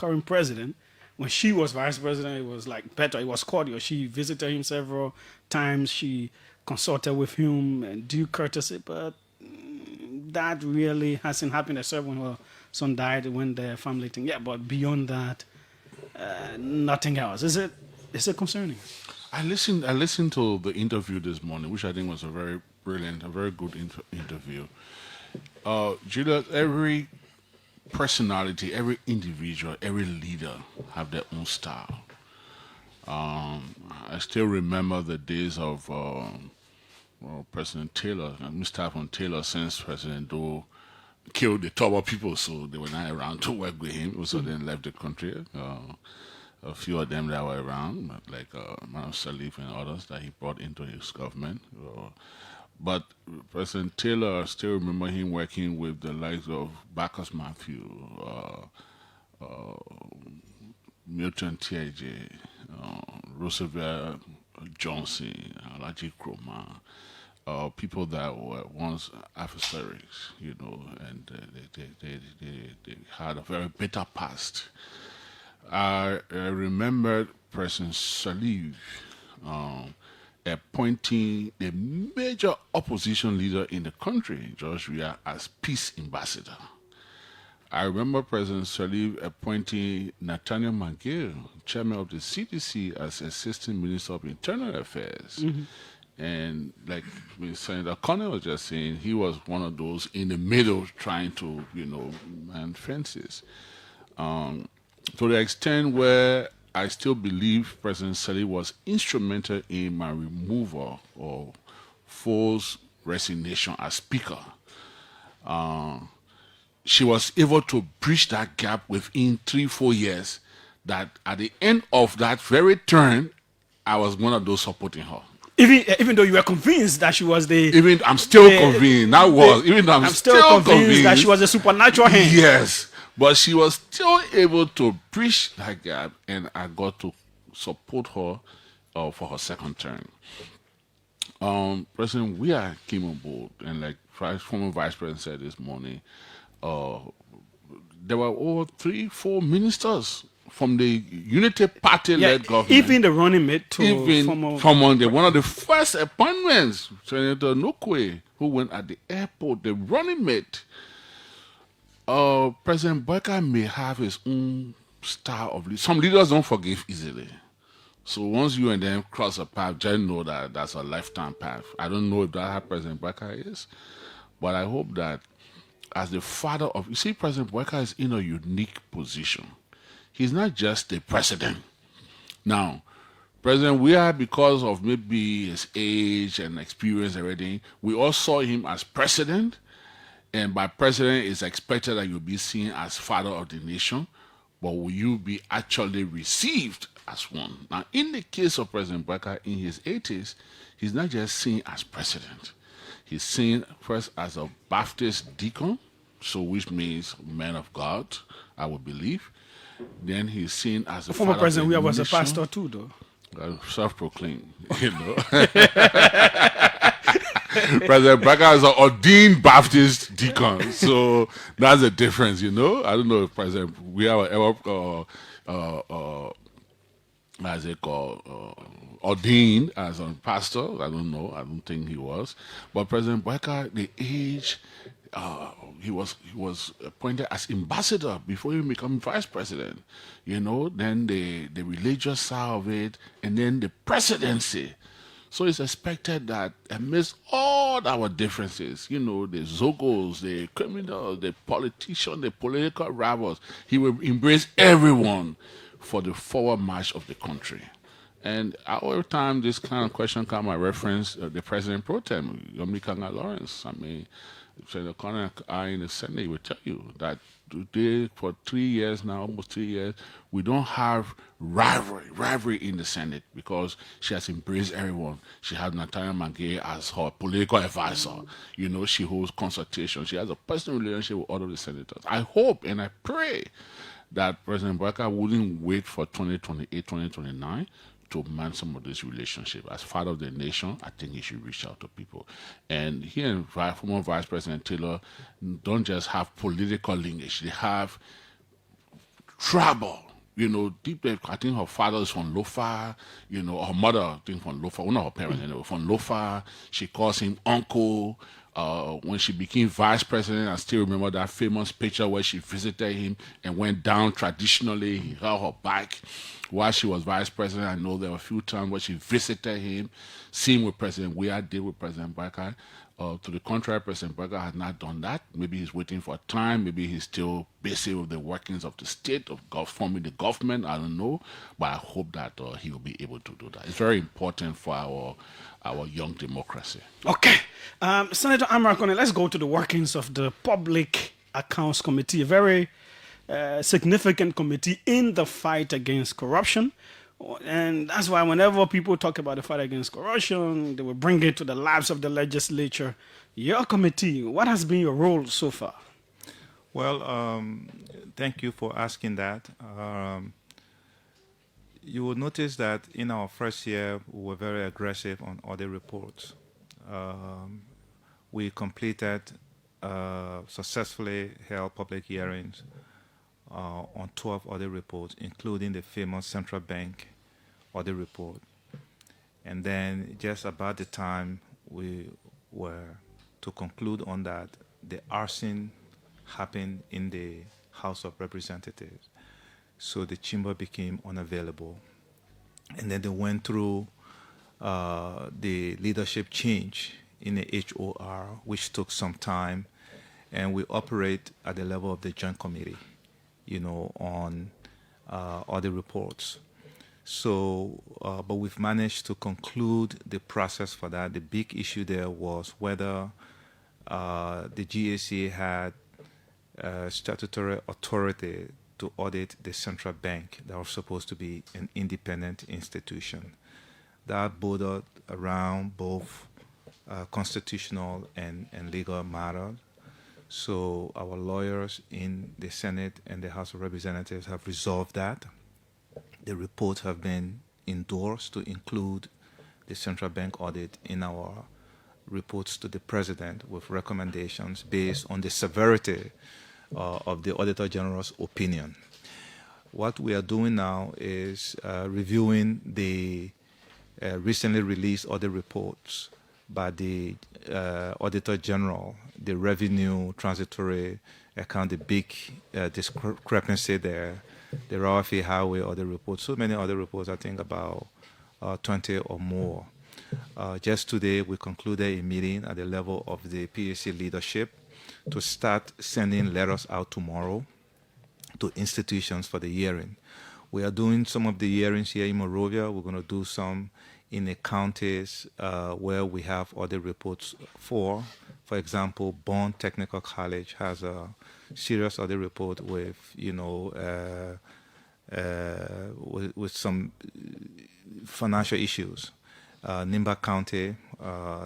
current president. When she was vice president, it was like better. It was cordial. She visited him several times. She consulted with him and due courtesy, but that really hasn't happened except when her son died, when the family thing. Yeah, but beyond that, nothing else. Is it concerning? I listened to the interview this morning, which I think was a very brilliant, a very good interview. Julius, every personality, every individual, every leader have their own style. I still remember the days of President Taylor, Mr. Von Taylor, since President Doe killed the Toba people, so they were not around to work with him, so they left the country. A few of them that were around, like Madam Salif and others that he brought into his government. But President Taylor, I still remember him working with the likes of Bacchus Matthew, Milton T.I.J., Roosevelt Johnson, Alaji Kroma, people that were once adversaries, and they had a very bitter past. I remember President Salif appointing the major opposition leader in the country, George Weah, as peace ambassador. I remember President Salif appointing Nathaniel McGill, chairman of the CDC, as assistant minister of internal affairs. And like Senator Konneh was just saying, he was one of those in the middle trying to, man fences. To the extent where I still believe President Salih was instrumental in my removal or forced resignation as Speaker. She was able to bridge that gap within 3-4 years. That at the end of that very term, I was one of those supporting her. Even though you were convinced that she was I'm still convinced. Even though I'm still convinced that she was a supernatural hand. Yes. But she was still able to bridge that gap, and I got to support her for her second term. President Weah came on board, and like former Vice President said this morning, there were over 3-4 ministers from the Unity Party-led government. Even the running mate to one of the first appointments, Senator Nokwe, who went at the airport, the running mate. President Boyka may have his own style of leadership. Some leaders don't forgive easily. So once you and them cross a path, just know that that's a lifetime path. I don't know if that's how President Boyka is, but I hope that as the father of... You see, President Boyka is in a unique position. He's not just the president. Now, President Weah, because of maybe his age and experience and everything, we all saw him as president. And by president, it's expected that you'll be seen as father of the nation, but will you be actually received as one? Now, in the case of President Boyka in his 80s, he's not just seen as president. He's seen first as a Baptist deacon, so which means man of God, I would believe. Then he's seen as a former president. We was nation. A pastor too, though. Self-proclaimed, President Boyka is an ordained Baptist deacon, so that's the difference, I don't know if President Weah ever, as they call, ordained as a pastor. I don't know. I don't think he was. But President Boyka, the age, he was appointed as ambassador before he became vice president. Then the religious side of it, and then the presidency. So it's expected that amidst all our differences, the Zogos, the criminals, the politicians, the political rivals, he will embrace everyone for the forward march of the country. And every time this kind of question comes, I reference the President pro tem, Yomi Kanga Lawrence. I mean, Senator Konneh in the Senate will tell you that today, for 3 years now, almost 3 years, we don't have rivalry in the Senate because she has embraced everyone. She has Nathaniel McGill as her political advisor. She holds consultation. She has a personal relationship with all of the senators. I hope and I pray that President Boyka wouldn't wait for 2028, 2029 to man some of this relationship. As father of the nation, I think he should reach out to people. And he and former Vice President Taylor don't just have political linkage. They have trouble. Deep there, I think her father is from Lofa, her mother, I think from Lofa, one of her parents, from Lofa. She calls him uncle. When she became vice president, I still remember that famous picture where she visited him and went down traditionally. He held her back while she was vice president. I know there were a few times where she visited him, same with President Weah, did with President Barker. To the contrary, President Berger has not done that. Maybe he's waiting for time. Maybe he's still busy with the workings of the state, of forming the government. I don't know. But I hope that he will be able to do that. It's very important for our young democracy. Okay. Senator AMARA Konneh, let's go to the workings of the Public Accounts Committee, a very significant committee in the fight against corruption. And that's why whenever people talk about the fight against corruption, they will bring it to the laps of the legislature. Your committee, what has been your role so far? Well, thank you for asking that. You will notice that in our first year, we were very aggressive on audit reports. We completed successfully held public hearings on 12 audit reports, including the famous central bank audit report. And then just about the time we were to conclude on that, the arson happened in the House of Representatives. So the chamber became unavailable. And then they went through the leadership change in the HOR, which took some time. And we operate at the level of the Joint Committee, on audit reports. So, but we've managed to conclude the process for that. The big issue there was whether the GAC had statutory authority to audit the central bank that was supposed to be an independent institution. That bordered around both constitutional and legal matters. So our lawyers in the Senate and the House of Representatives have resolved that. The reports have been endorsed to include the central bank audit in our reports to the president with recommendations based on the severity of the Auditor General's opinion. What we are doing now is reviewing the recently released audit reports by the Auditor General, the revenue transitory account, the big discrepancy there, the raw fee highway audit reports, so many other reports, I think about 20 or more. Just today, we concluded a meeting at the level of the PAC leadership to start sending letters out tomorrow to institutions for the hearing. We are doing some of the hearings here in Monrovia. We're going to do some in the counties where we have audit reports for. For example, Bond Technical College has a serious audit report with, with some financial issues. Nimba County,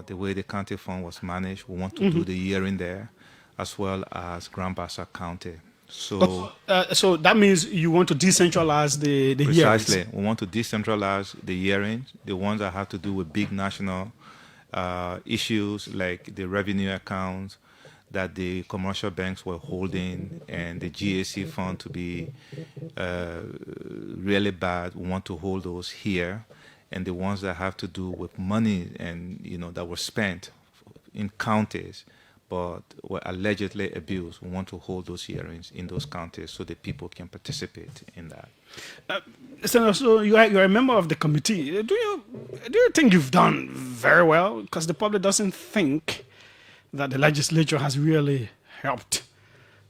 the way the county fund was managed, we want to do the hearing there, as well as Grand Bassa County. So that means you want to decentralize the hearings. Precisely. We want to decentralize the hearings, the ones that have to do with big national issues like the revenue accounts that the commercial banks were holding and the GAC fund to be really bad. We want to hold those here. And the ones that have to do with money and, that were spent in counties but were allegedly abused, we want to hold those hearings in those counties so that people can participate in that. So you're a member of the committee. Do you think you've done very well? Because the public doesn't think that the legislature has really helped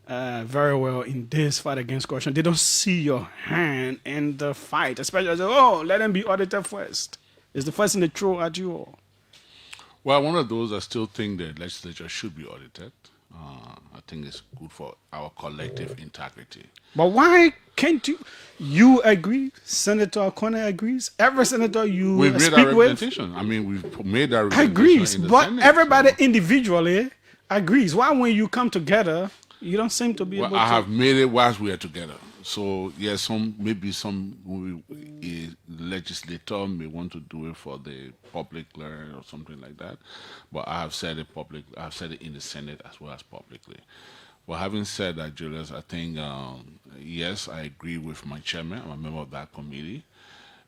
very well in this fight against corruption. They don't see your hand in the fight, especially as, let them be audited first. It's the first thing they throw at you all. Well, one of those I still think the legislature should be audited. I think it's good for our collective integrity. But why can't you? You agree? Senator Konneh agrees? Every senator we've speak made our with representation. I mean, we've made our representation agrees, in the but Senate, everybody individually agrees. Why, when you come together, you don't seem to be able to? I have made it whilst we are together. So yes, some legislator may want to do it for the public learning or something like that. But I have said it in the Senate as well as publicly. Well, having said that, Julius, I think, yes, I agree with my chairman. I'm a member of that committee.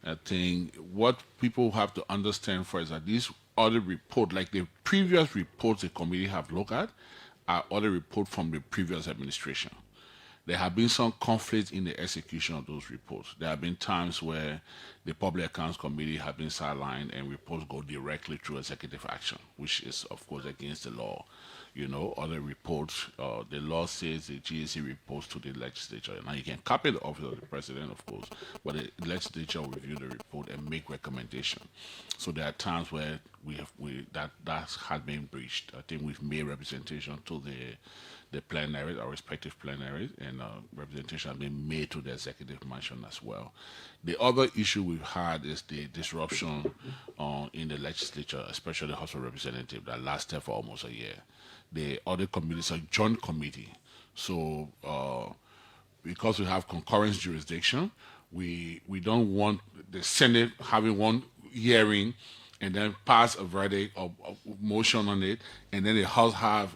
I think what people have to understand first is that these other report, like the previous reports the committee have looked at, are other reports from the previous administration. There have been some conflict in the execution of those reports. There have been times where the Public Accounts Committee have been sidelined and reports go directly through executive action, which is, of course, against the law. You know, other reports, the law says the GAC reports to the legislature. Now, you can copy the office of the president, of course, but the legislature will review the report and make recommendation. So there are times where that has been breached. I think we've made representation to the plenaries, our respective plenaries, and representation has been made to the executive mansion as well. The other issue we've had is the disruption in the legislature, especially the House of Representatives, that lasted for almost a year. The other committees are joint committee, so because we have concurrent jurisdiction, we don't want the Senate having one hearing and then pass a verdict or motion on it, and then the House have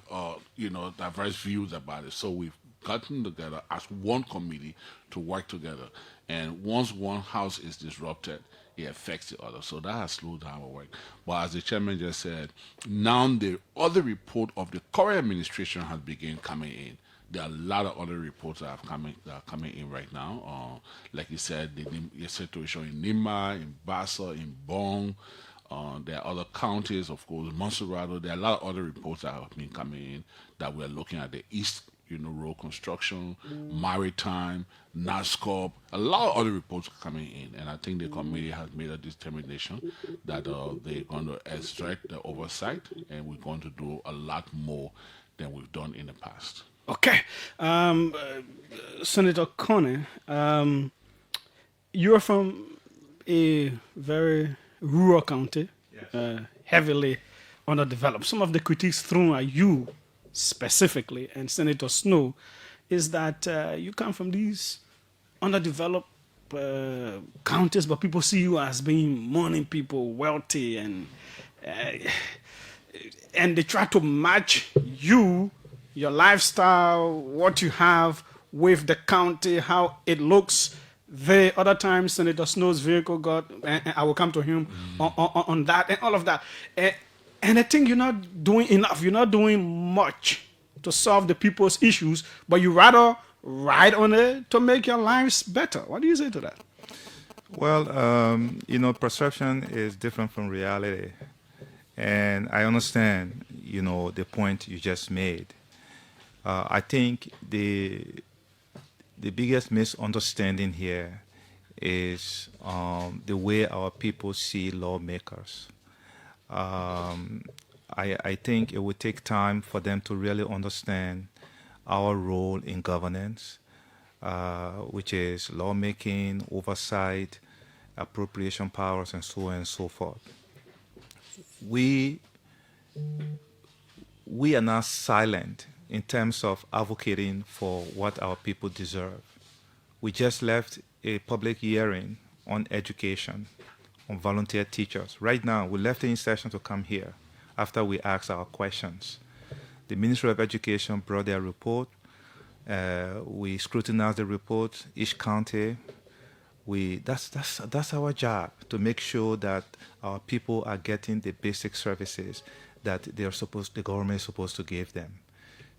diverse views about it. So we've gotten together as one committee to work together, and once one House is disrupted, it affects the other. So that has slowed down our work. But as the chairman just said, now the other report of the current administration has begun coming in. There are a lot of other reports that are coming in right now. Like you said, the situation in Nima, in Bassa, in Bong. There are other counties, of course, Monserrado. There are a lot of other reports that have been coming in that we're looking at the East, road construction, maritime, NASCOP. A lot of other reports are coming in, and I think the committee has made a determination that they're going to extract the oversight, and we're going to do a lot more than we've done in the past. Okay. Senator Konneh, you're from a very rural county, heavily underdeveloped. Some of the critiques thrown at you specifically, and Senator Snowe, is that you come from these underdeveloped counties, but people see you as being morning people, wealthy, and they try to match you, your lifestyle, what you have with the county, how it looks. The other time, Senator Snow's vehicle got, and I will come to him on that and all of that. And I think you're not doing enough. You're not doing much to solve the people's issues, but you rather ride on it to make your lives better. What do you say to that? Well, perception is different from reality. And I understand, the point you just made. I think the biggest misunderstanding here is the way our people see lawmakers. I think it would take time for them to really understand our role in governance, which is lawmaking, oversight, appropriation powers, and so on and so forth. We are not silent in terms of advocating for what our people deserve. We just left a public hearing on education, on volunteer teachers. Right now, we left it in session to come here after we asked our questions. The Ministry of Education brought their report. We scrutinized the report, each county. That's our job, to make sure that our people are getting the basic services that the government is supposed to give them.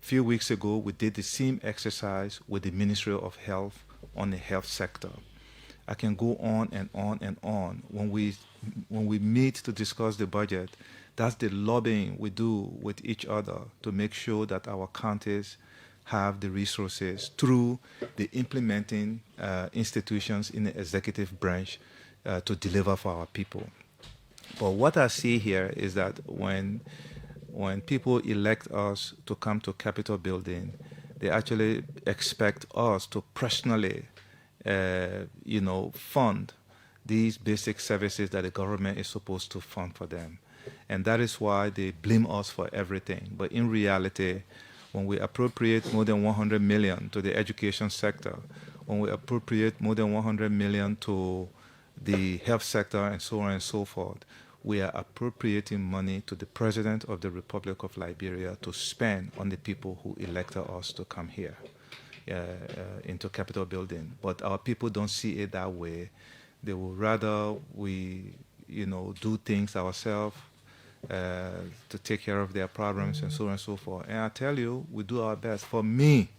A few weeks ago, we did the same exercise with the Ministry of Health on the health sector. I can go on and on and on. When we meet to discuss the budget, that's the lobbying we do with each other to make sure that our counties have the resources through the implementing institutions in the executive branch to deliver for our people. But what I see here is that when people elect us to come to Capitol building, they actually expect us to personally, fund these basic services that the government is supposed to fund for them. And that is why they blame us for everything. But in reality, when we appropriate more than 100 million to the education sector, when we appropriate more than 100 million to the health sector and so on and so forth, we are appropriating money to the President of the Republic of Liberia to spend on the people who elected us to come here into Capitol building. But our people don't see it that way. They would rather we, do things ourselves to take care of their problems and so on and so forth. And I tell you, we do our best. For me,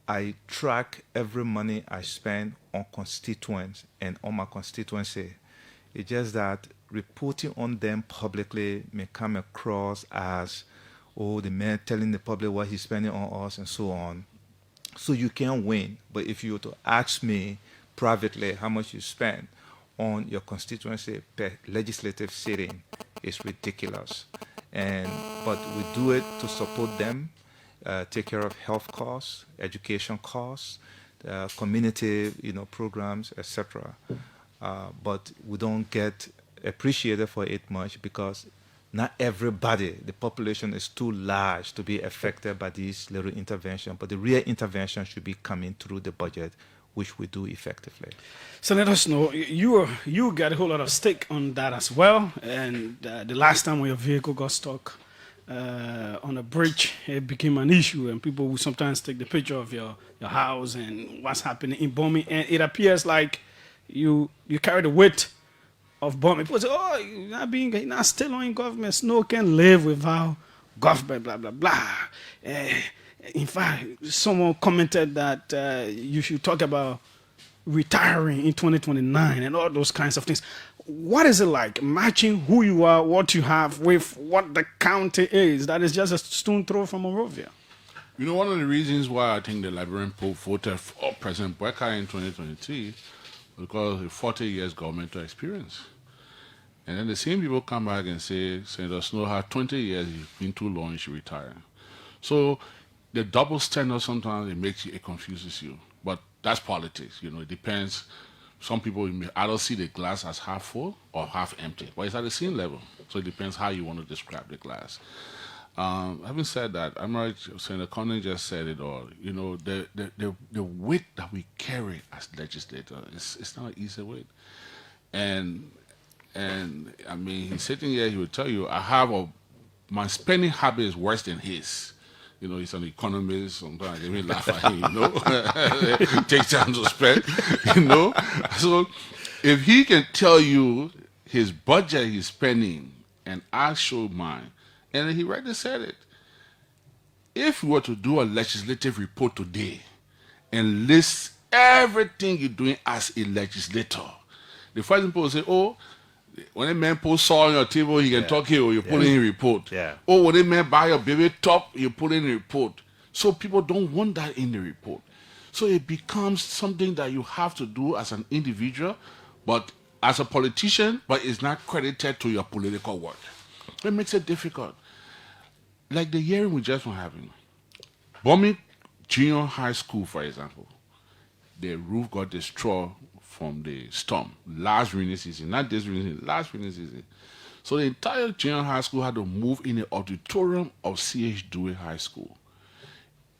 I track every money I spend on constituents and on my constituency. It's just that reporting on them publicly may come across as, oh, the man telling the public what he's spending on us and so on. So you can win. But if you were to ask me privately how much you spend on your constituency per legislative sitting, it's ridiculous. But we do it to support them, take care of health costs, education costs, community, programs, etc. But we don't get appreciated for it much because not everybody, the population is too large to be affected by these little interventions. But the real intervention should be coming through the budget, which we do effectively. Senator Snow, you got a whole lot of stake on that as well. And the last time when your vehicle got stuck on a bridge, it became an issue, and people would sometimes take the picture of your house and what's happening in bombing, and it appears like you carry the weight of bombing. People say, "Oh, you're not still on government. Snow can live without government." Blah blah blah. In fact, someone commented that you should talk about retiring in 2029 and all those kinds of things. What is it like matching who you are, what you have, with what the county is? That is just a stone throw from Monrovia. One of the reasons why I think the Liberian Pope voted for President Boyka in 2023 was because of 40 years governmental experience. And then the same people come back and say, Senator Snow had 20 years, you've been too long, you should retire. So the double standard sometimes it confuses you. But that's politics, it depends. Some people may either see the glass as half full or half empty, but it's at the same level. So it depends how you want to describe the glass. Having said that, I'm right. Senator Konneh just said it all. The weight that we carry as legislators, it's not an easy weight. And I mean, he's sitting here. He will tell you, my spending habit is worse than his. He's an economist. Sometimes they may laugh at him, Takes time to spend, So if he can tell you his budget he's spending, and I show mine, and he rightly said it. If we were to do a legislative report today and list everything you're doing as a legislator, the first people will say, oh, when a man puts salt on your table, he can talk here, or you put in a report. Yeah. Or when a man buy your baby top, you put in a report. So people don't want that in the report. So it becomes something that you have to do as an individual, but as a politician, but it's not credited to your political work. It makes it difficult. Like the hearing we just were having. Bombing Junior High School, for example. The roof got destroyed from the storm last rainy season, not this rainy season, last rainy season. So the entire junior high school had to move in the auditorium of C.H. Dewey High School.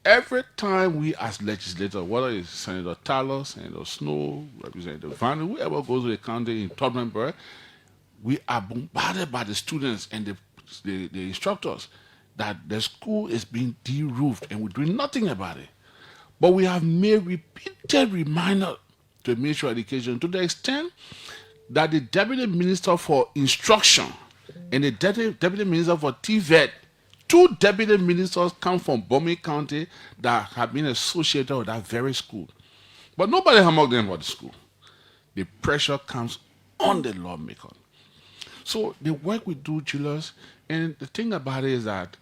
Every time we as legislators, whether it's Senator Tyler, Senator Snow, Representative Van, whoever goes to the county in Tottenham, we are bombarded by the students and the instructors that the school is being de-roofed and we're doing nothing about it. But we have made repeated reminders to the Ministry of Education to the extent that the Deputy Minister for Instruction and the Deputy Minister for TVET, two Deputy Ministers come from Bombay County that have been associated with that very school. But nobody hammered them about the school. The pressure comes on the lawmaker. So the work we do, Julius, and the thing about it is that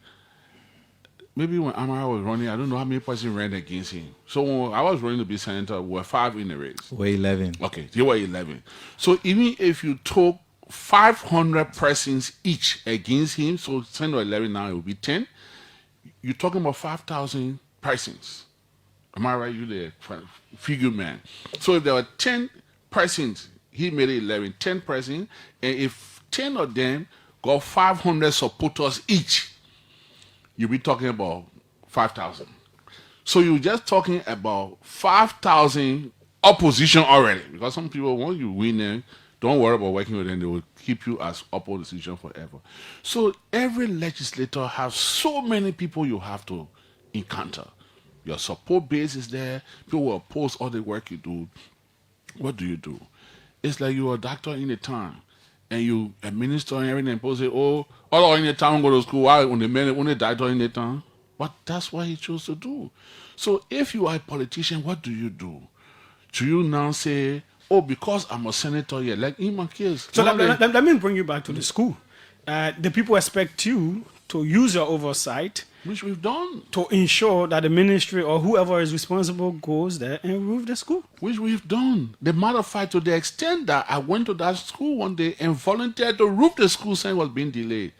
maybe when AMARA was running, I don't know how many persons ran against him. So when I was running to be senator, we were 5 in the race. We're 11. Okay, they were 11. So even if you took 500 persons each against him, so 10 or 11 now, it will be 10. You're talking about 5,000 persons. Am I right? You're the figure man. So if there were 10 persons, he made it 11, 10 persons, and if 10 of them got 500 supporters each, you'll be talking about 5,000. So you're just talking about 5,000 opposition already. Because some people, once you win them, Don't worry about working with them. They will keep you as opposition forever. So every legislator has so many people you have to encounter. Your support base is there. People will oppose all the work you do. What do? It's like you're a doctor in a town and you administer and everything. And people say, oh, all in the town go to school. Why? When the doctor in the town. But that's what he chose to do. So if you are a politician, what do? Do you now say, oh, because I'm a senator here, like in my case? So let me bring you back to the school. The people expect you to use your oversight, which we've done, to ensure that the ministry or whoever is responsible goes there and roof the school. Which we've done. The matter of fact, to the extent that I went to that school one day and volunteered to roof the school saying it was being delayed.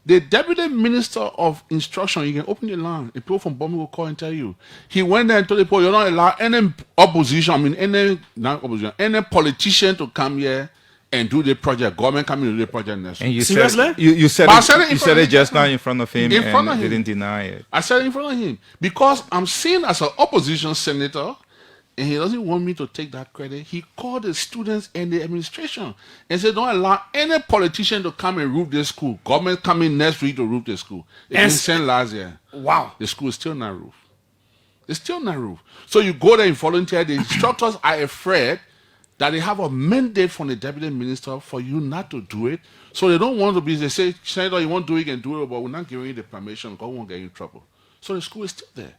The deputy minister of instruction, you can open the line, the people from Bombay will call and tell you. He went there and told the people, you're not allowed any opposition, any politician to come here and do the project. Government come in to do the project next. And you seriously? said you said it just now in front of him and didn't deny it. I said it in front of him because I'm seen as an opposition senator, and he doesn't want me to take that credit. He called the students and the administration and said, don't allow any politician to come and roof this school. Government coming next week to roof the school. They been sent last year. Wow. The school is still not roofed. It's still not roofed. So you go there and volunteer. The instructors are afraid that they have a mandate from the deputy minister for you not to do it. So they don't want to be, they say, Senator, you won't do it, you can do it, but we're not giving you the permission because we won't get you in trouble. So the school is still there.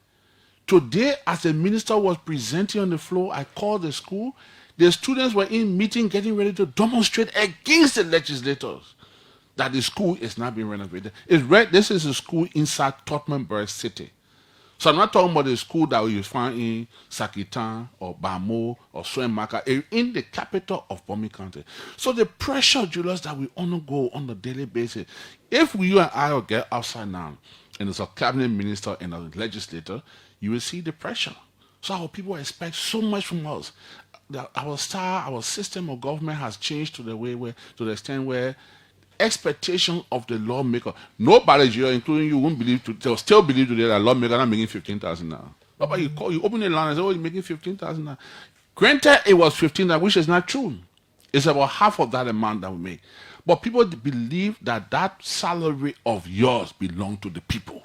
Today, as the minister was presenting on the floor, I called the school. The students were in meeting, getting ready to demonstrate against the legislators that the school is not being renovated. This is a school inside Tottenham City. So I'm not talking about the school that you find in Sakitan or Bamo or Swemaka, in the capital of Bomi County. So the pressure, Julius, that we undergo on a daily basis, if you and I will get outside now, and it's a cabinet minister and a legislator, you will see the pressure. So our people expect so much from us. Our system of government has changed to the extent where expectation of the lawmaker, nobody here, including you, won't believe they'll still believe today that lawmaker are making 15,000 now. But you open the line and say, oh, you're making 15,000 now. Granted, it was 15,000, which is not true. It's about half of that amount that we make. But people believe that salary of yours belongs to the people.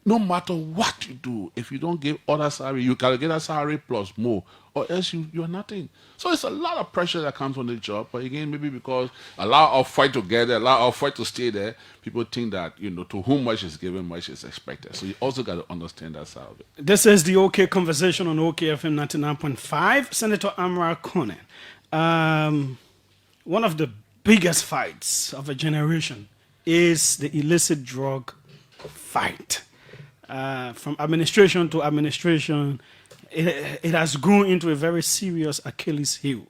No matter what you do, if you don't give other salary, you gotta get a salary plus more, or else you are nothing. So it's a lot of pressure that comes on the job. But again, maybe because a lot of fight together, a lot of fight to stay there, people think that, to whom much is given, much is expected. So you also got to understand that side of it. This is the OK Conversation on OKFM 99.5. Senator AMARA Konneh. One of the biggest fights of a generation is the illicit drug fight. From administration to administration, it has grown into a very serious Achilles heel.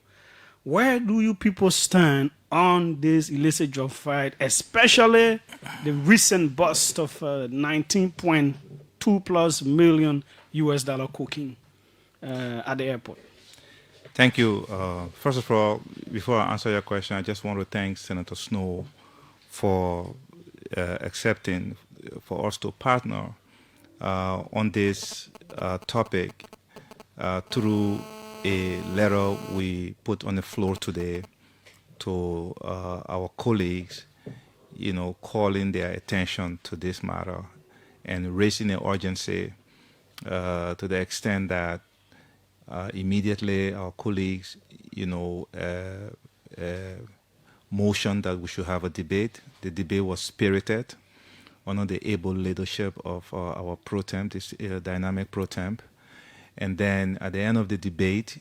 Where do you people stand on this illicit drug fight, especially the recent bust of 19.2 plus million US dollar cocaine at the airport? Thank you. First of all, before I answer your question, I just want to thank Senator Snowe for accepting for us to partner on this topic through a letter we put on the floor today to our colleagues, calling their attention to this matter and raising an urgency to the extent that immediately our colleagues, motion that we should have a debate. The debate was spirited under the able leadership of our pro temp, this dynamic pro temp. And then at the end of the debate,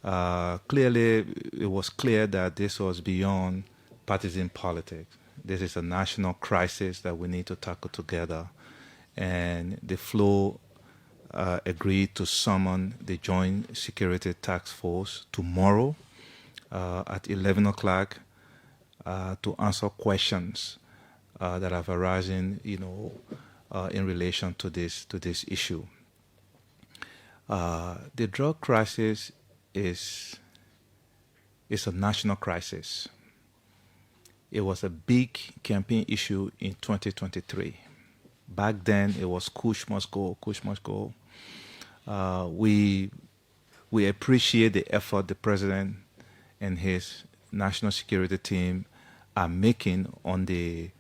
clearly it was clear that this was beyond partisan politics. This is a national crisis that we need to tackle together. And the floor agreed to summon the Joint Security Task Force tomorrow at 11 o'clock to answer questions that have arisen, in relation to this issue. The drug crisis is a national crisis. It was a big campaign issue in 2023. Back then, it was Kush must go, Kush must go. We appreciate the effort the president and his national security team are making on the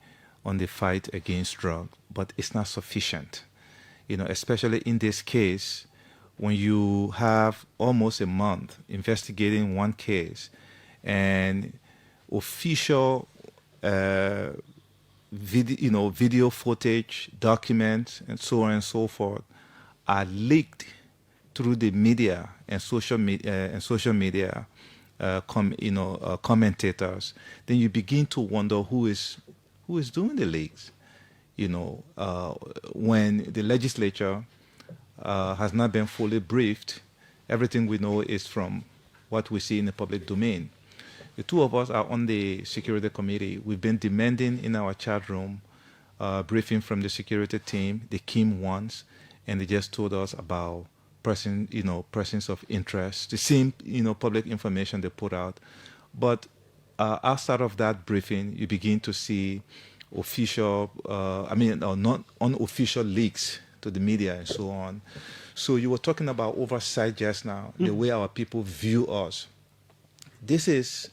fight against drugs, but it's not sufficient. Especially in this case, when you have almost a month investigating one case, and official video footage, documents, and so on and so forth are leaked through the media and social media commentators, then you begin to wonder who is doing the leaks. When the legislature has not been fully briefed, everything we know is from what we see in the public domain. The two of us are on the security committee. We've been demanding in our chat room briefing from the security team. They came once, and they just told us about persons of interest, the same public information they put out. But outside of that briefing, you begin to see official, not unofficial leaks to the media and so on. So you were talking about oversight just now, the way our people view us. This is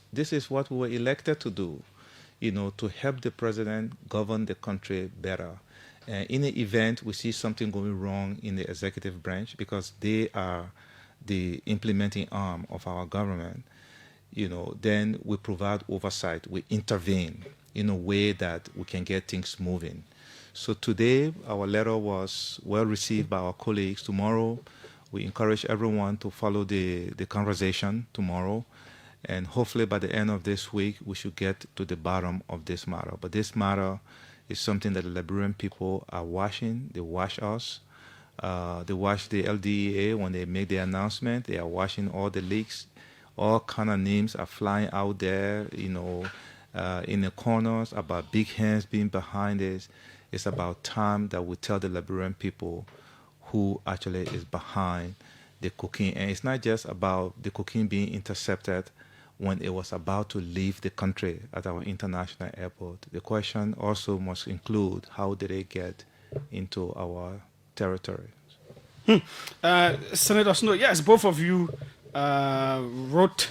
what we were elected to do, to help the president govern the country better. In the event we see something going wrong in the executive branch, because they are the implementing arm of our government, then we provide oversight. We intervene in a way that we can get things moving. So today, our letter was well received by our colleagues. Tomorrow, we encourage everyone to follow the conversation tomorrow. And hopefully by the end of this week, we should get to the bottom of this matter. But this matter is something that the Liberian people are watching. They watch us. They watch the LDEA when they make the announcement. They are watching all the leaks. All kind of names are flying out there, in the corners about big hands being behind this. It's about time that we tell the Liberian people who actually is behind the cocaine. And it's not just about the cocaine being intercepted when it was about to leave the country at our international airport. The question also must include, how did it get into our territory? Senator Snowe, yes, both of you wrote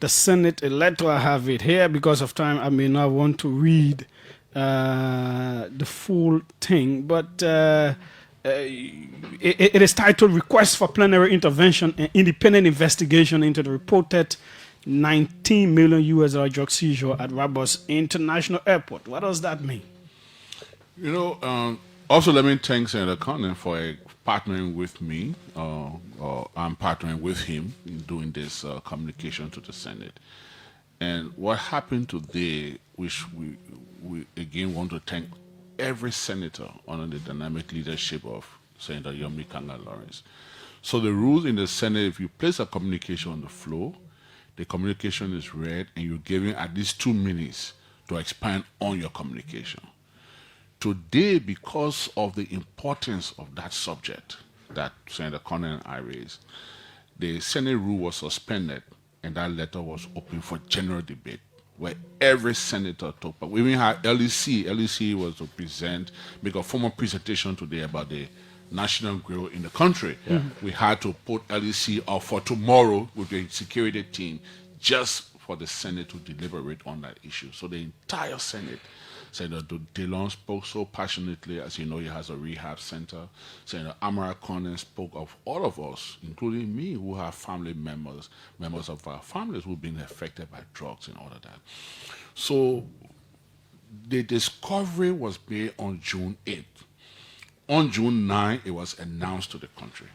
the Senate Electoral. I have it here. Because of time, I may not want to read the full thing, but it is titled Request for Plenary Intervention and Independent Investigation into the Reported 19 million US drug seizure at Rabos International Airport. What does that mean? Also let me thank Senator Konneh for partnering with me. I'm partnering with him in doing this communication to the Senate. And what happened today, which we again want to thank every senator under the dynamic leadership of Senator Yomi Kanga Lawrence. So the rules in the Senate, if you place a communication on the floor, the communication is read, and you're given at least 2 minutes to expand on your communication. Today, because of the importance of that subject that Senator Konneh and I raised, the Senate rule was suspended, and that letter was open for general debate, where every senator took part. We even had LEC. LEC was to make a formal presentation today about the national growth in the country. Yeah. We had to put LEC up for tomorrow with the security team just for the Senate to deliberate on that issue. So the entire Senate, Senator Dillon spoke so passionately. As you know, he has a rehab center. Senator AMARA Konneh spoke of all of us, including me, who have family members of our families who've been affected by drugs and all of that. So the discovery was made on June 8th. On June 9th, it was announced to the country.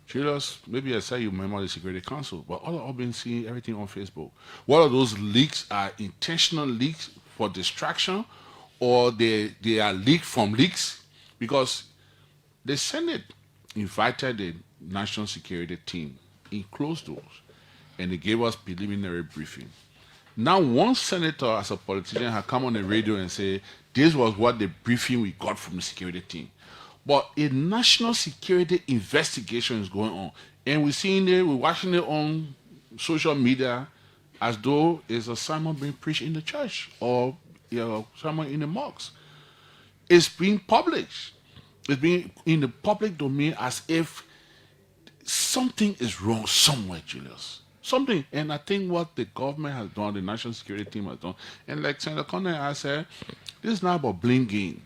Julius, maybe I say you remember the Security Council, but all I've been seeing everything on Facebook. What of those leaks are intentional leaks for distraction, or they are leaked from leaks? Because the Senate invited the national security team in closed doors, and they gave us preliminary briefing. Now, one senator, as a politician, had come on the radio and say, this was what the briefing we got from the security team. But a national security investigation is going on. And we're seeing it, we're watching it on social media as though it's a sermon being preached in the church or sermon in the mosque. It's being published. It's being in the public domain as if something is wrong somewhere, Julius. Something. And I think what the government has done, the national security team has done, and like Senator Konneh, I said, this is not about blinking.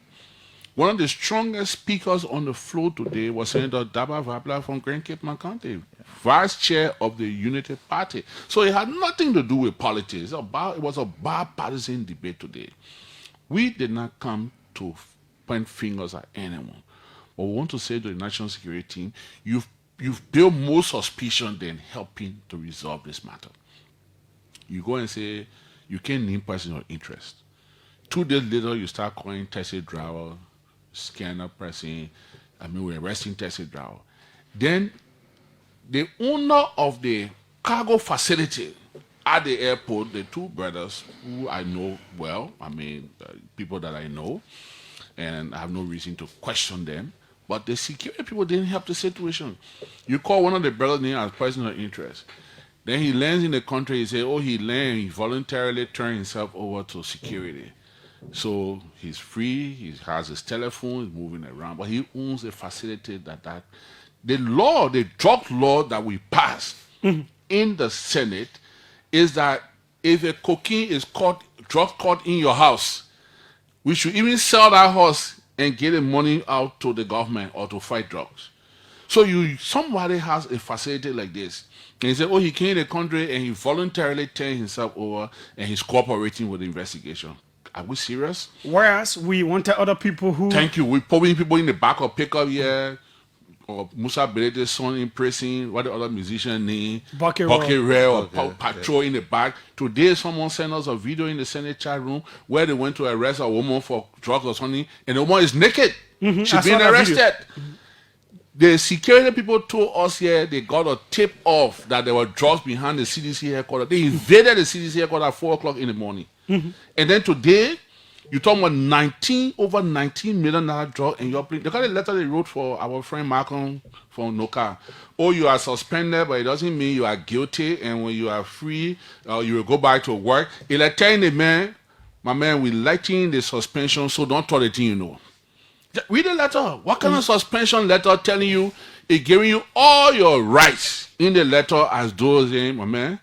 One of the strongest speakers on the floor today was Senator Daba Vabla from Grand Cape County, vice chair of the Unity Party. So it had nothing to do with politics. It was a bipartisan debate today. We did not come to point fingers at anyone. But we want to say to the national security team, you've built more suspicion than helping to resolve this matter. You go and say you can't name person of interest. 2 days later, you start calling taxi driver, scanner person. We're arresting taxi driver. Then the owner of the cargo facility at the airport, the 2 brothers who I know well, people that I know, and I have no reason to question them, but the security people didn't help the situation. You call one of the brothers' name as person of interest. Then he lands in the country, he says, he voluntarily turned himself over to security. So he's free, he has his telephone, he's moving around, but he owns a facility the drug law that we passed in the Senate is that if a cocaine is drug caught in your house, we should even sell that house and get the money out to the government or to fight drugs. So somebody has a facility like this, and he said, he came in the country and he voluntarily turned himself over and he's cooperating with the investigation. Are we serious? Whereas we wanted other people who... Thank you. We probably people in the back of pickup here, or Musa Berete's son in prison, what the other musician name, Bucket Rail, or Patrol in the back. Today, someone sent us a video in the Senate chat room where they went to arrest a woman for drugs or something, and the woman is naked. She's being arrested. The security people told us here they got a tip off that there were drugs behind the CDC headquarters. They invaded the CDC headquarters at 4 o'clock in the morning. And then today, you're talking about over $19 million drug in your place. Look at the letter they wrote for our friend Malcolm from Noka. You are suspended, but it doesn't mean you are guilty. And when you are free, you will go back to work. It's like telling the man, my man, we lighten the suspension, so don't tell the thing you know. Read the letter. What kind of suspension letter telling you it giving you all your rights in the letter as those in, my man?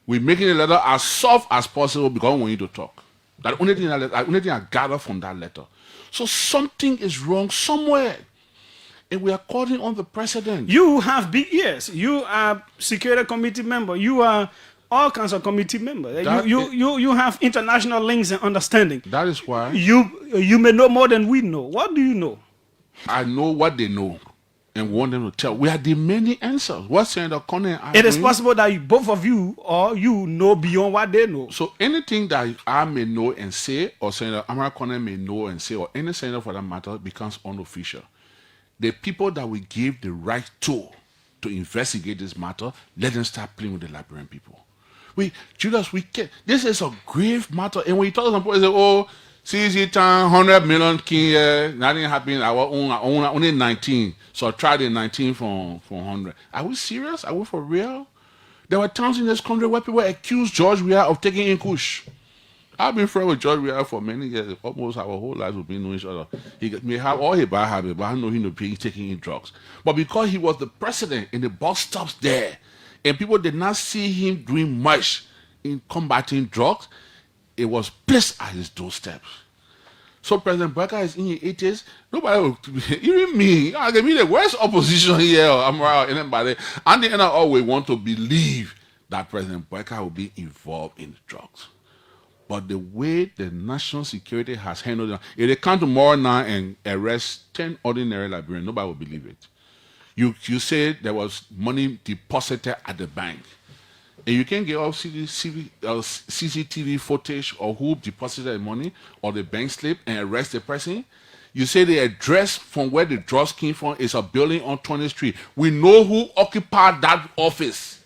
We're making the letter as soft as possible because we want you to talk. That's the only thing I gather from that letter. So something is wrong somewhere. And we are calling on the president. You have big ears. You are security committee member. You are all kinds of committee members. You have international links and understanding. That is why. You may know more than we know. What do you know? I know what they know. And want them to tell. We are demanding answers. What Senator Konneh? It is possible that both of you or you know beyond what they know. So anything that I may know and say, or Senator AMARA Konneh may know and say, or any senator for that matter, becomes unofficial. The people that we give the right to investigate this matter, let them start playing with the Liberian people. Julius, we can't. This is a grave matter. And when you talk to some people, they say, CC time, 100 million king, nothing happened. Our own only 19. So I tried the 19 from 100. Are we serious? Are we for real? There were times in this country where people accused George Weah of taking in Kush. I've been friends with George Weah for many years. Almost our whole lives we've been knowing each other. He may have all his bad habits, but I know him to be taking in drugs. But because he was the president and the bus stops there, and people did not see him doing much in combating drugs, it was placed at his doorstep. So President Baka is in his 80s. Nobody will, even me, I can be the worst opposition here, AMARA, anybody. And the end always want to believe that President Baka will be involved in drugs. But the way the national security has handled it, if they come tomorrow now and arrest 10 ordinary Liberians, nobody will believe it. You say there was money deposited at the bank. And you can get off CCTV footage or who deposited the money or the bank slip and arrest the person. You say the address from where the drugs came from is a building on 20th Street. We know who occupied that office.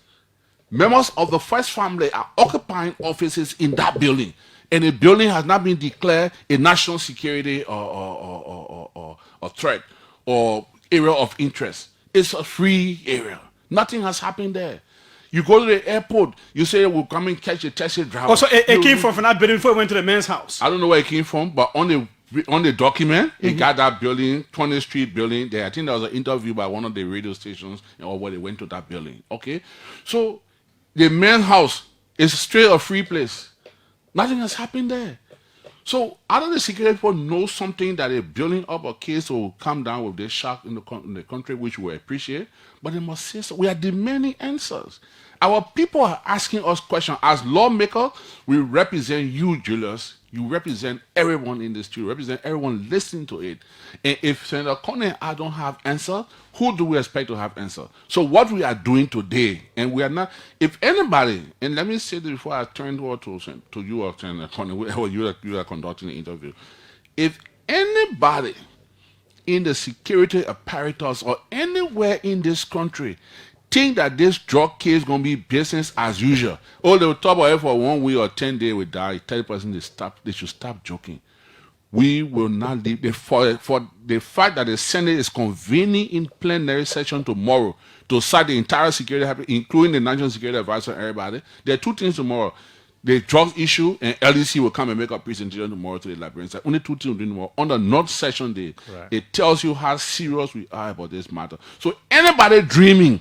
Members of the first family are occupying offices in that building. And the building has not been declared a national security or threat or area of interest. It's a free area. Nothing has happened there. You go to the airport, you say we'll come and catch a taxi driver. Also, it came from that building before it went to the man's house. I don't know where it came from, but on the document, it got that building, 20th Street building there. I think there was an interview by one of the radio stations or where they went to that building. Okay? So the main house is straight a free place. Nothing has happened there. So either the security people know something that they're building up a case to come down with this shark in the country, which we appreciate, but they must say so. We are demanding answers. Our people are asking us questions. As lawmakers, we represent you, Julius. You represent everyone in the street, represent everyone listening to it. And if Senator Konneh, I don't have answer, who do we expect to have answer? So what we are doing today, and we are not, if anybody, and let me say this before I turn over to you or Senator Konneh, or you are conducting the interview. If anybody in the security apparatus or anywhere in this country think that this drug case is going to be business as usual, oh, they will talk about it for 1 week or 10 days, we die, 30% they should stop joking. We will not leave. For the fact that the Senate is convening in plenary session tomorrow to cite the entire security, including the National Security Advisor and everybody, there are two things tomorrow. The drug issue and LDC will come and make a presentation tomorrow to the Liberians. Only two things tomorrow. On the North Session Day, it tells you how serious we are about this matter. So anybody dreaming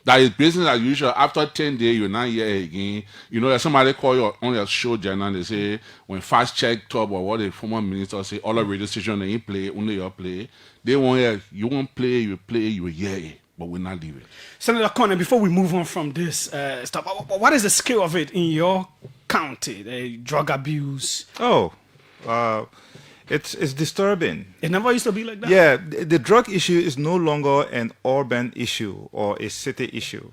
that is business as usual, after 10 days, you're not here again. You know, that somebody call you on your show, Jenna, and they say, when Fast Check Top or what the former minister say, all the radio stations, they ain't play, only you play. They won't hear, you won't play, you will hear it, but we're not leaving. Senator Konneh, before we move on from this stuff, what is the scale of it in your county, the drug abuse? It's disturbing. It never used to be like that? Yeah, the drug issue is no longer an urban issue or a city issue.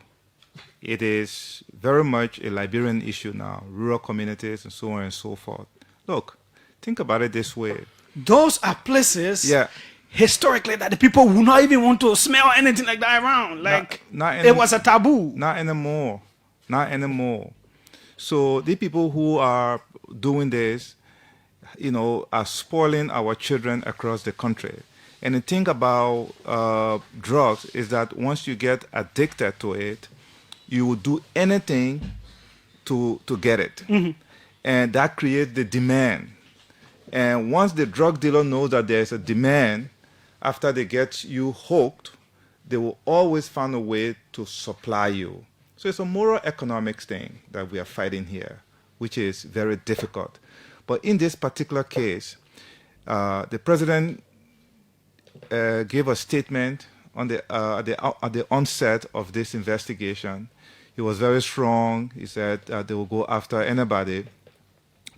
It is very much a Liberian issue now, rural communities and so on and so forth. Look, think about it this way. Those are places historically that the people would not even want to smell anything like that around. Like, it was a taboo. Not anymore. Not anymore. So the people who are doing this, you know, are spoiling our children across the country. And the thing about drugs is that once you get addicted to it, you will do anything to get it. Mm-hmm. And that creates the demand. And once the drug dealer knows that there's a demand, after they get you hooked, they will always find a way to supply you. So it's a moral economics thing that we are fighting here, which is very difficult. But in this particular case, the president gave a statement on at the onset of this investigation. He was very strong. He said they will go after anybody.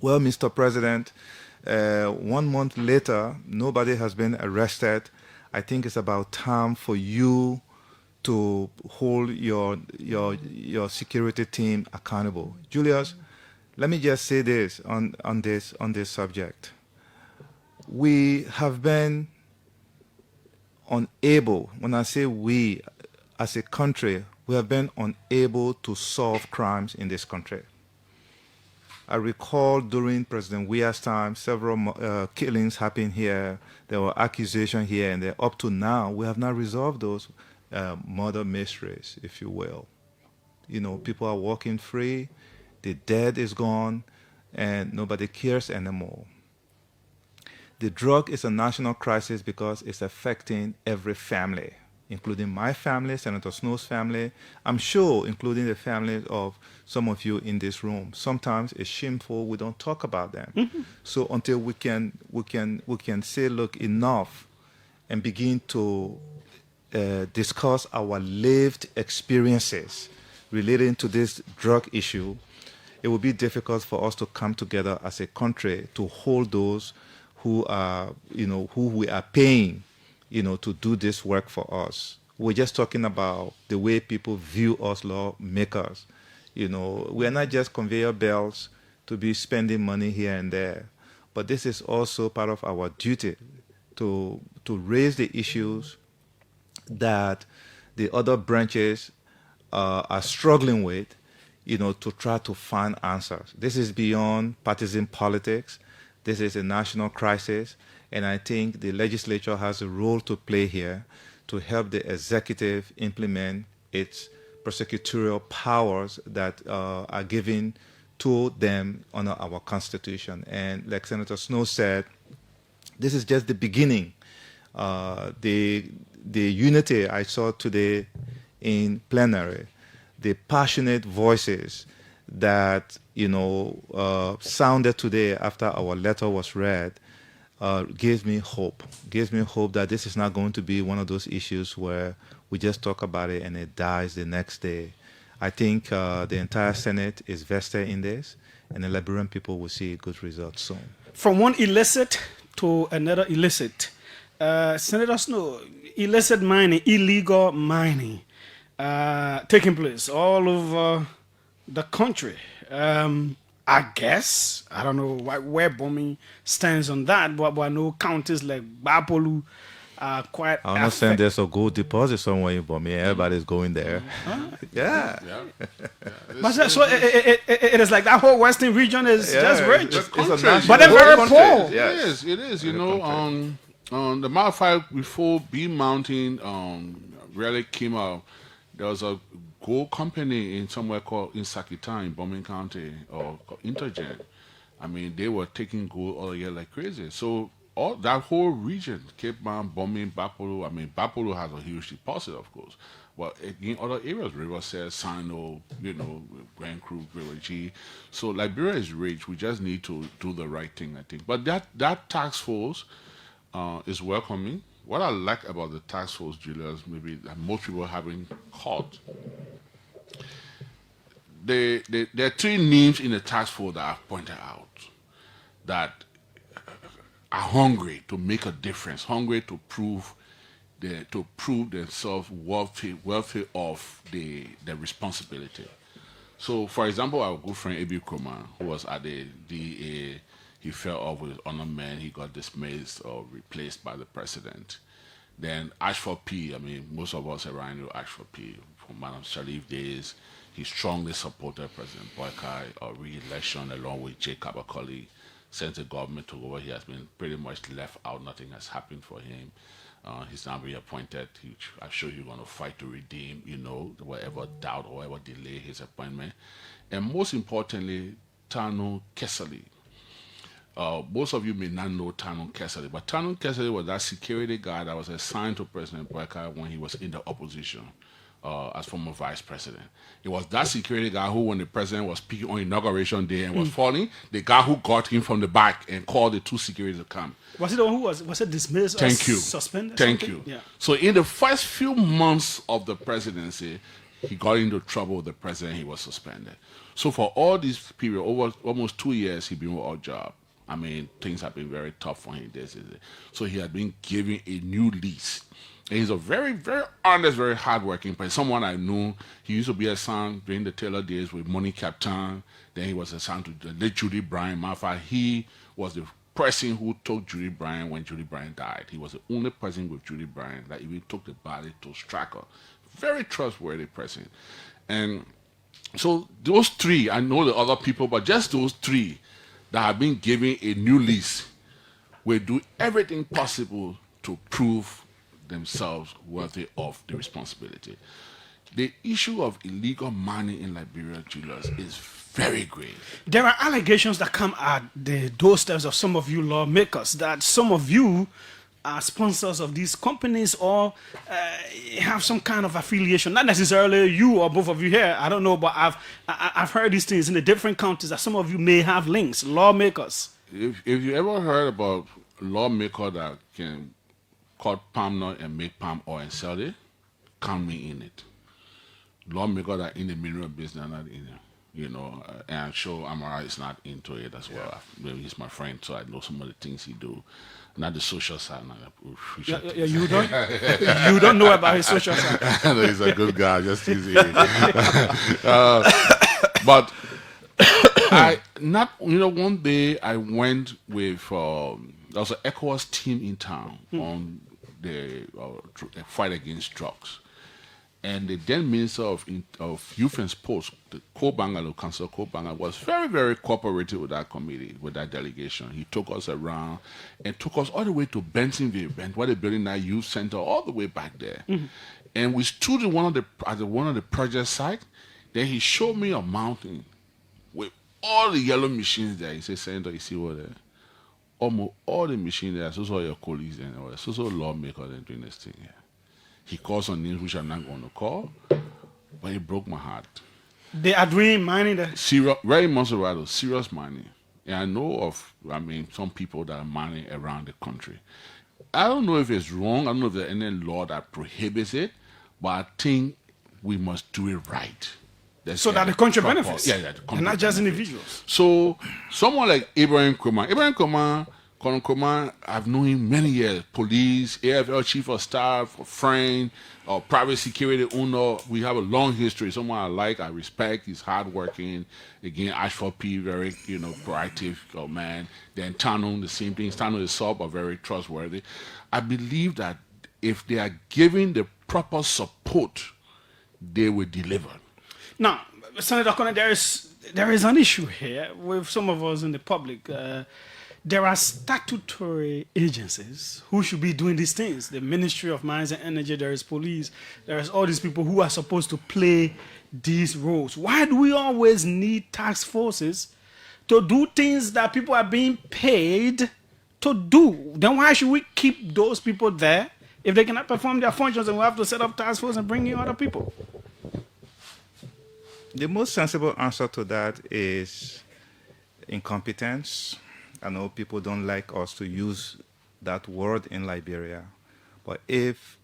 Well, Mr. President, 1 month later, nobody has been arrested. I think it's about time for you to hold your security team accountable. Julius, let me just say this on this subject. We have been unable, when I say we, as a country, we have been unable to solve crimes in this country. I recall during President Weah's time, several killings happened here. There were accusations here and there. Up to now, we have not resolved those murder mysteries, if you will. You know, people are walking free. The dead is gone, and nobody cares anymore. The drug is a national crisis because it's affecting every family, including my family, Senator Snow's family. I'm sure including the families of some of you in this room. Sometimes it's shameful we don't talk about them. Mm-hmm. So until we can say, look, enough, and begin to discuss our lived experiences relating to this drug issue, it will be difficult for us to come together as a country to hold those who are, who we are paying, to do this work for us. We're just talking about the way people view us lawmakers. We are not just conveyor belts to be spending money here and there, but this is also part of our duty to raise the issues that the other branches are struggling with, to try to find answers. This is beyond partisan politics. This is a national crisis, and I think the legislature has a role to play here to help the executive implement its prosecutorial powers that are given to them under our Constitution. And like Senator Snowe said, this is just the beginning. The unity I saw today in plenary, the passionate voices that, sounded today after our letter was read gives me hope. Gives me hope that this is not going to be one of those issues where we just talk about it and it dies the next day. I think the entire Senate is vested in this, and the Liberian people will see good results soon. From one illicit to another illicit, Senator Snow, illicit mining, illegal mining, taking place all over the country. I guess, I don't know where bombing stands on that, but I know counties like Bapolu are quite. I understand there's a gold deposit somewhere in Bombay. Everybody's going there. Yeah. But so it is like that whole western region is just rich. But they're very poor. Yes. It is. The matter of fact, before B Mountain really came out, there was a gold company in somewhere called in Sakita in Bombing County or Intergen. I mean, they were taking gold all year like crazy. So all that whole region, Cape Town, Bombing, Bapolu. I mean, Bapolu has a huge deposit, of course. But in other areas, Riverside, Sino, Grand Creek, River G. So Liberia is rich. We just need to do the right thing, I think. But that task force is welcoming. What I like about the task force, Julius, maybe that most people haven't caught, there are three names in the task force that I've pointed out that are hungry to make a difference, hungry to prove themselves worthy of the responsibility. So, for example, our good friend Abi Kroma, who was at the DA, he fell off with his honorment. He got dismissed or replaced by the president. Then Ashford P. I mean, most of us around know Ashford P. from Madam Sharif days. He strongly supported President Boykai re-election along with Jay Kabakoli. Since the government took over, he has been pretty much left out. Nothing has happened for him. He's now reappointed. I'm sure he's going to fight to redeem, whatever doubt or whatever delay his appointment. And most importantly, Tano Kesali. Most of you may not know Tano Kesali, but Tano Kesali was that security guy that was assigned to President Boykai when he was in the opposition as former vice president. It was that security guy who, when the president was speaking on inauguration day and was falling, the guy who got him from the back and called the two security to come. Was it the one who was it dismissed or suspended? Thank you. Yeah. So in the first few months of the presidency, he got into trouble with the president. He was suspended. So for all this period, over almost 2 years, he'd been without job. I mean, things have been very tough for him. So he had been given a new lease. And he's a very, very honest, very hardworking person. Someone I knew. He used to be assigned during the Taylor days with Money Captain. Then he was assigned to the late Judy Bryant. Matter of fact, he was the person who took Judy Bryant when Judy Bryant died. He was the only person with Judy Bryant that even took the body to Stracker. Very trustworthy person. And so those three, I know the other people, but just those three that have been given a new lease will do everything possible to prove themselves worthy of the responsibility. The issue of illegal mining in Liberia, Julius, is very grave. There are allegations that come at the doorsteps of some of you lawmakers that some of you are sponsors of these companies or have some kind of affiliation. Not necessarily you or both of you here. I don't know, but I've heard these things in the different counties that some of you may have links. Lawmakers. If you ever heard about a lawmaker that can cut palm nut and make palm oil and sell it, count me in it. Lawmakers that are in the mineral business, not in it. And I'm sure AMARA is not into it as well. Maybe he's my friend, so I know some of the things he do. Not the social side. You don't know about his social side. No, he's a good guy. Just easy. But one day I went with there was an ECOWAS team in town on the fight against drugs. And the then Minister of Youth and Sports, the Councillor Kobanga, was very, very cooperative with that committee, with that delegation. He took us around and took us all the way to Bensonville, where they're building that youth center, all the way back there. And we stood at one of the project sites. Then he showed me a mountain with all the yellow machines there. He said, Senator, you see what there? Almost all the machines there, so your colleagues and so lawmakers are doing this thing here. He calls on names which I'm not going to call. but it broke my heart. They are doing mining there. Serious, very much rather serious mining. And I know of, some people that are mining around the country. I don't know if it's wrong. I don't know if there's any law that prohibits it, but I think we must do it right. So that the country proper- benefits. Yeah, the country And not just benefits. individuals. So someone like Ibrahim Koman, Colonel Koman, I've known him many years. Police, AFL chief of staff, a friend, private security owner. We have a long history. Someone I like, I respect. He's hardworking. Again, Ashford P, very proactive man. Then Tano, the same thing. Tano is sub, but very trustworthy. I believe that if they are given the proper support, they will deliver. Now, Senator Konneh, there is an issue here with some of us in the public. There are statutory agencies who should be doing these things. The Ministry of Mines and Energy, there is police, there is all these people who are supposed to play these roles. Why do we always need task forces to do things that people are being paid to do? Then why should we keep those people there if they cannot perform their functions and we have to set up task force and bring in other people? The most sensible answer to that is incompetence. I know people don't like us to use that word in Liberia, but if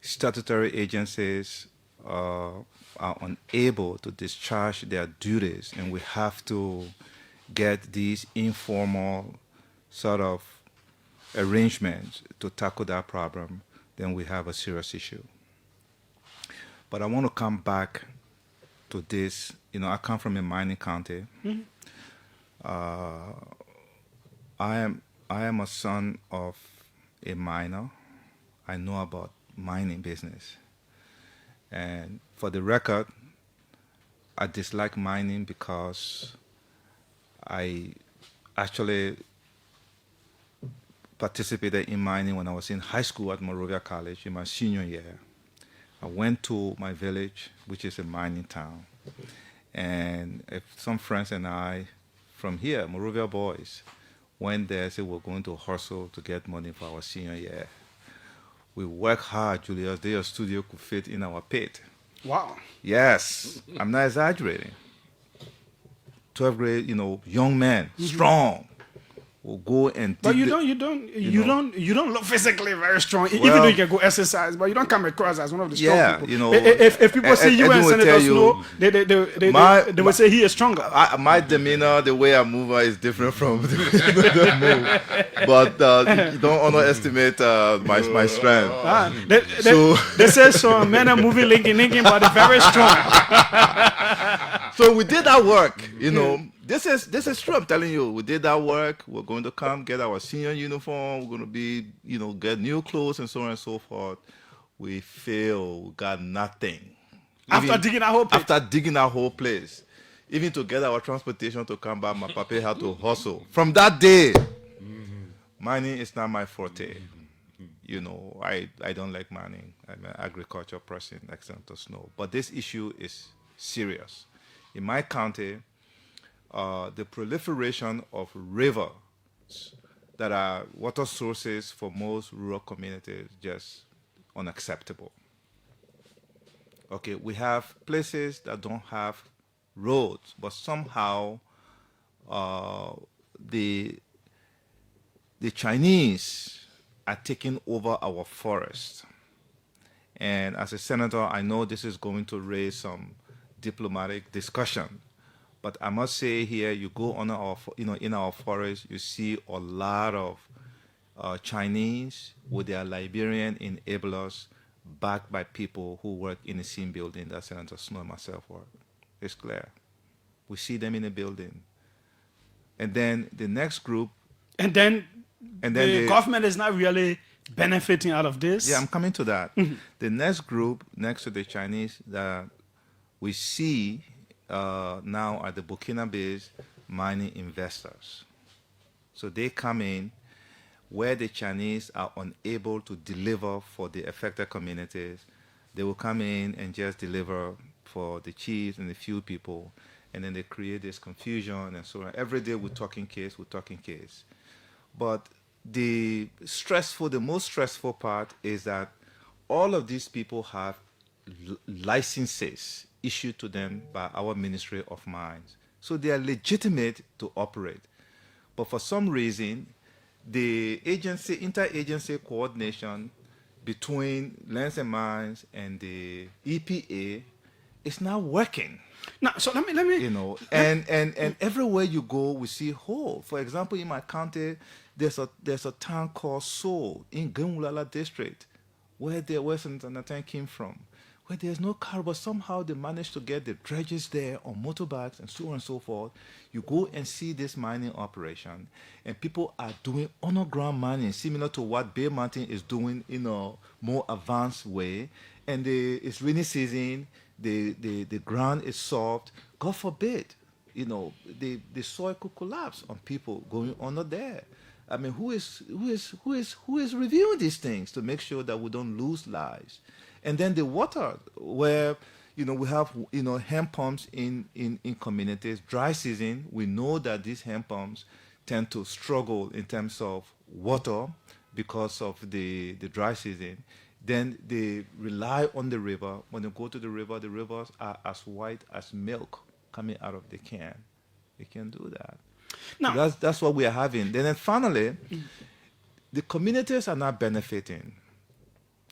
statutory agencies are unable to discharge their duties and we have to get these informal sort of arrangements to tackle that problem, then we have a serious issue. But I want to come back to this. I come from a mining county. Mm-hmm. I am a son of a miner. I know about mining business. And for the record, I dislike mining because I actually participated in mining when I was in high school at Monrovia College in my senior year. I went to my village, which is a mining town. And some friends and I from here, Monrovia boys, went there, said we're going to hustle to get money for our senior year. We worked hard, Julius. Their studio could fit in our pit. Wow. Yes, I'm not exaggerating. 12th grade, young men, strong, will go and. But you don't look physically very strong, even though you can go exercise. But you don't come across as one of the strong people. If people see you and Senator Snow, they will say he is stronger. My demeanor, the way I move, is different from the way I move. But you don't underestimate my strength. They say so. Men are moving, linking, but they're very strong. So we did that work, This is true. I'm telling you, we did that work. We're going to come get our senior uniform. We're going to be, get new clothes and so on and so forth. We failed. We got nothing. After digging our whole place. Even to get our transportation to come back, my papa had to hustle. From that day, mining is not my forte. I don't like mining. I'm an agriculture person, like Senator Snow. But this issue is serious. In my county, the proliferation of rivers that are water sources for most rural communities just unacceptable. Okay, we have places that don't have roads, but somehow the Chinese are taking over our forests. And as a senator, I know this is going to raise some diplomatic discussion. But I must say here, you go on in our forest, you see a lot of Chinese with their Liberian enablers backed by people who work in the same building that Senator Snow and myself work. It's clear. We see them in the building. And then the next group. And then the government is not really benefiting out of this. Yeah, I'm coming to that. The next group next to the Chinese that we see now are the Burkina-based mining investors. So they come in where the Chinese are unable to deliver for the affected communities. They will come in and just deliver for the chiefs and the few people, and then they create this confusion and so on. Every day we're talking case. But the most stressful part is that all of these people have licenses issued to them by our Ministry of Mines. So they are legitimate to operate. But for some reason, the interagency coordination between Lands and Mines and the EPA is not working. Now, so let me. And everywhere you go, we see hole. For example, in my county, there's a town called Seoul in Gunwulala district, where Senator Nathan came from, where there's no car, but somehow they managed to get the dredges there on motorbikes and so on and so forth. You go and see this mining operation, and people are doing underground mining, similar to what Bay Mountain is doing in a more advanced way. And it's rainy season, the ground is soft. God forbid, the soil could collapse on people going under there. I mean, who is reviewing these things to make sure that we don't lose lives? And then the water, where we have hand pumps in communities. Dry season, we know that these hand pumps tend to struggle in terms of water because of the dry season. Then they rely on the river. When they go to the rivers are as white as milk coming out of the can. They can do that. Now, So that's what we are having. Then finally, the communities are not benefiting.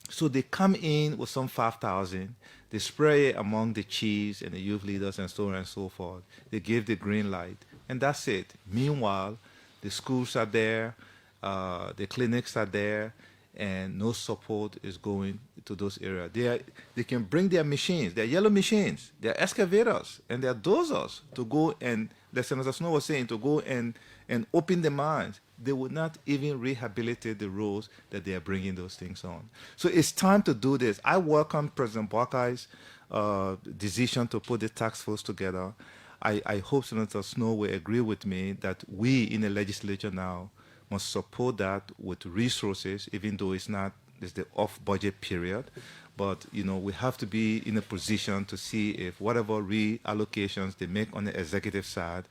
So they come in with some 5,000, they spray it among the chiefs and the youth leaders and so on and so forth. They give the green light, and that's it. Meanwhile, the schools are there, the clinics are there, and no support is going to those areas. They can bring their machines, their yellow machines, their excavators, and their dozers to go and, like Senator Snowe was saying, to go and open the mines. They would not even rehabilitate the roads that they are bringing those things on. So it's time to do this. I welcome President Buckeye's decision to put the task force together. I hope Senator Snowe will agree with me that we in the legislature now must support that with resources, even though it's the off-budget period. But, we have to be in a position to see if whatever reallocations they make on the executive side,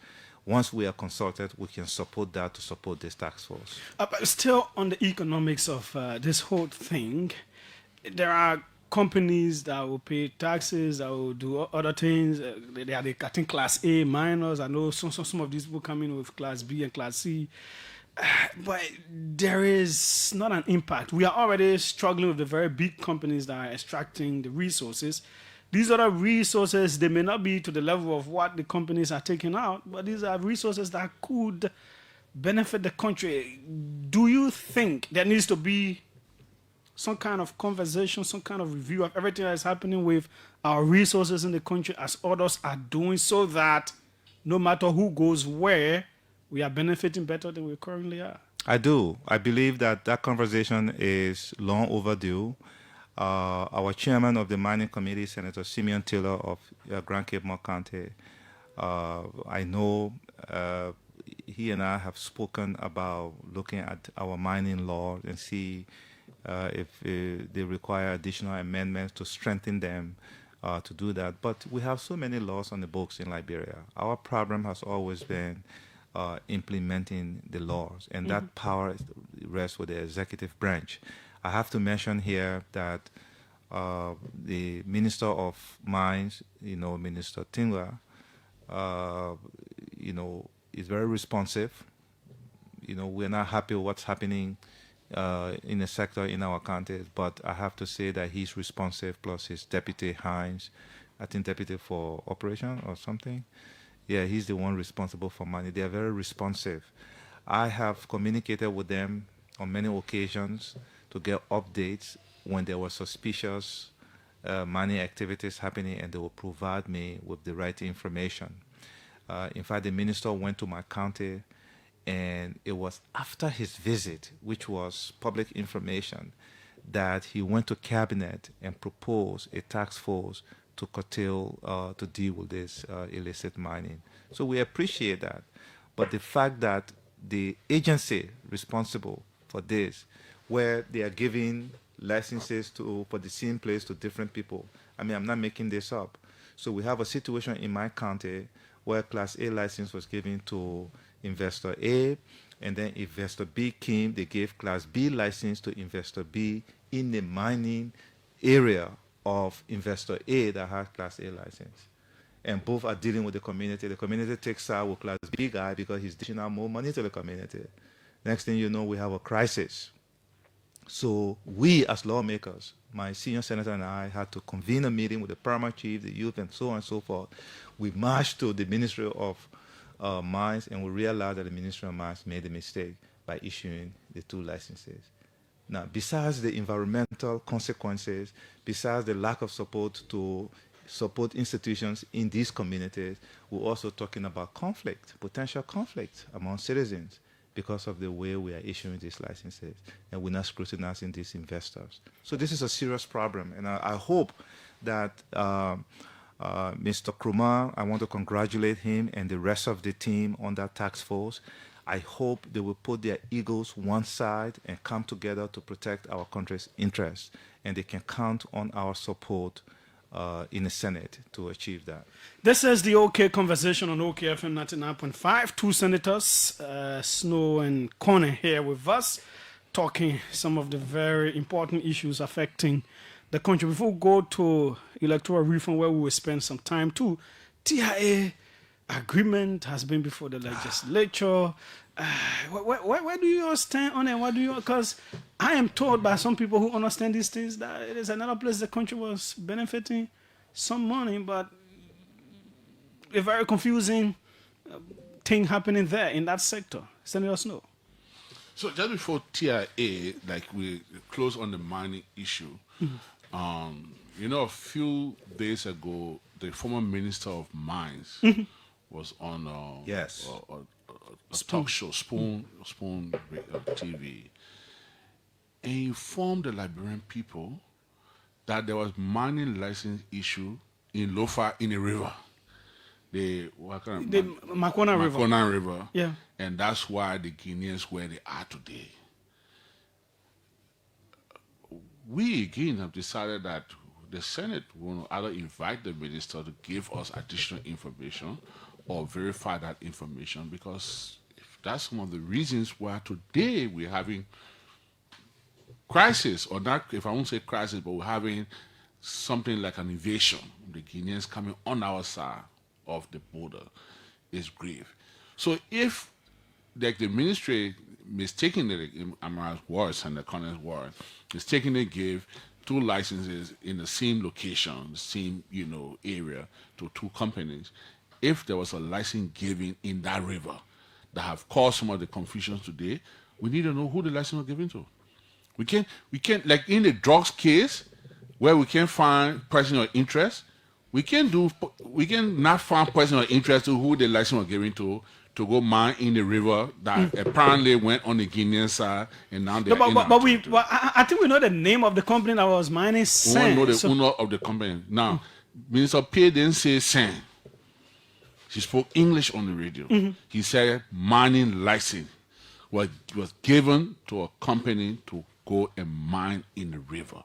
once we are consulted, we can support that to support this task force. But still on the economics of this whole thing, there are companies that will pay taxes, that will do other things. They are I think Class A miners. I know some of these people come in with Class B and Class C. But there is not an impact. We are already struggling with the very big companies that are extracting the resources. These other resources, they may not be to the level of what the companies are taking out, but these are resources that could benefit the country. Do you think there needs to be some kind of conversation, some kind of review of everything that is happening with our resources in the country as others are doing, so that no matter who goes where, we are benefiting better than we currently are? I do. I believe that conversation is long overdue. Our chairman of the mining committee, Senator Simeon Taylor of Grand Cape More County, I know he and I have spoken about looking at our mining law and see if they require additional amendments to strengthen them to do that. But we have so many laws on the books in Liberia. Our problem has always been implementing the laws, and that power rests with the executive branch. I have to mention here that the Minister of Mines, Minister Tingwa, is very responsive. We're not happy with what's happening in the sector in our counties, but I have to say that he's responsive, plus his deputy Hines, I think deputy for operation or something. Yeah, he's the one responsible for money. They are very responsive. I have communicated with them on many occasions to get updates when there were suspicious mining activities happening, and they will provide me with the right information. In fact, the minister went to my county, and it was after his visit, which was public information, that he went to cabinet and proposed a task force to curtail, to deal with this illicit mining. So we appreciate that. But the fact that the agency responsible for this, where they are giving licenses for the same place to different people, I mean, I'm not making this up. So we have a situation in my county where Class A license was given to Investor A, and then Investor B came, they gave Class B license to Investor B in the mining area of investor A that has Class A license. And both are dealing with the community. The community takes out with Class B guy because he's dishing out more money to the community. Next thing you know, we have a crisis. So we as lawmakers, my senior senator and I had to convene a meeting with the paramount chief, the youth, and so on and so forth. We marched to the Ministry of Mines, and we realized that the Ministry of Mines made a mistake by issuing the 2 licenses. Now, besides the environmental consequences, besides the lack of support to support institutions in these communities, we're also talking about conflict, potential conflict among citizens because of the way we are issuing these licenses, and we're not scrutinizing these investors. So this is a serious problem, and I hope that Mr. Krumah, I want to congratulate him and the rest of the team on that task force. I hope they will put their egos one side and come together to protect our country's interests, and they can count on our support in the Senate to achieve that. This is the OK Conversation on OKFM 99.5. 2 senators, Snowe and Konneh, here with us, talking some of the very important issues affecting the country. Before we go to electoral reform, where we will spend some time too, TIA agreement has been before the legislature. Where do you all stand on it? What do you? Because I am told by some people who understand these things that it is another place the country was benefiting some money, but a very confusing thing happening there in that sector. Senator Snowe. So just before TIA, like we close on the mining issue, a few days ago, the former Minister of Mines was on a talk show, Spoon TV, and he informed the Liberian people that there was mining license issue in Lofa in a river, the Makwana River. Makwana River. Yeah. And that's why the Guineans where they are today. We again have decided that the Senate will either invite the minister to give us additional information or verify that information, because if that's some of the reasons why today we're having crisis, or not, if I won't say crisis, but we're having something like an invasion, the Guineans coming on our side of the border, is grave. So if like the ministry mistakenly, in AMARA's words and the Konneh's word, mistakenly gave 2 licenses in the same location, the same area to 2 companies, if there was a license given in that river that have caused some of the confusions today, we need to know who the license was given to. We can't like in the drugs case where we can't find personal interest, we can not find personal interest to who the license was given to go mine in the river that apparently went on the Guinean side, and now they're I think we know the name of the company that was mining sand. We know the owner of the company. Now, Minister P didn't say sand. He spoke English on the radio. He said mining license was given to a company to go and mine in the river.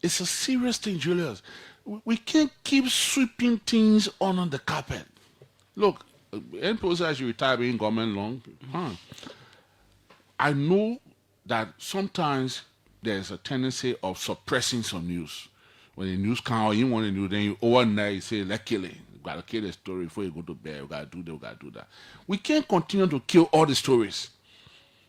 It's a serious thing, Julius. We can't keep sweeping things under the carpet. Look, NPO says you retire being government long. I know that sometimes there's a tendency of suppressing some news. When the news comes out, you want to do, then you overnight you say, let's kill it. You gotta kill the story before you go to bed. We gotta do that, we gotta do that. We can't continue to kill all the stories.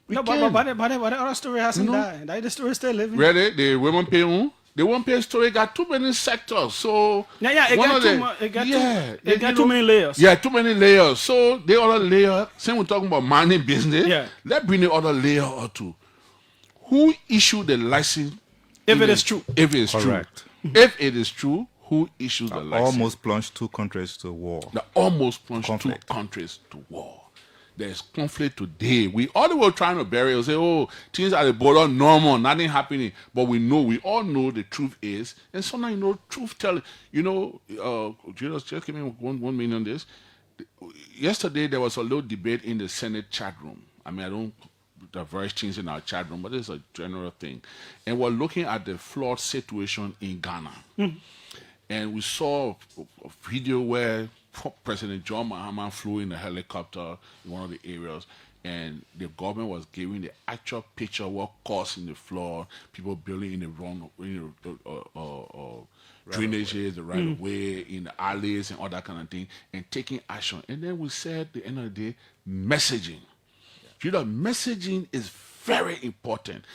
But the other story hasn't died. The story is still living. Really? The women pay on? The one pay story got too many sectors. So it got too many layers. Yeah, too many layers. So the other layer, same we're talking about mining business. Let's bring the other layer or 2. Who issued the license? If it is true. If it is Correct. True. If it is true, who issues the license? Almost plunged 2 countries to war. That almost plunged 2 countries to war. There's conflict today. We all the world trying to bury it, say, oh, things at the border normal, nothing happening. But we all know the truth is, and sometimes truth telling. Just give me 1 minute on this. Yesterday there was a little debate in the Senate chat room. I mean, I don't diverse things in our chat room, but it's a general thing. And we're looking at the flood situation in Ghana. And we saw a video where President John Mahama flew in a helicopter in one of the areas, and the government was giving the actual picture of what caused in the flood, people building in the wrong drainages, the right of way, in the alleys and all that kind of thing, and taking action. And then we said at the end of the day, messaging. You know, messaging is very important.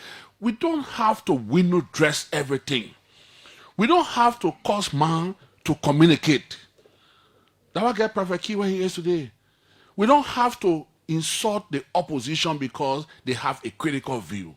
We don't have to window dress everything. We don't have to cause man to communicate. That's what get Prophet Key where he is today. We don't have to insult the opposition because they have a critical view.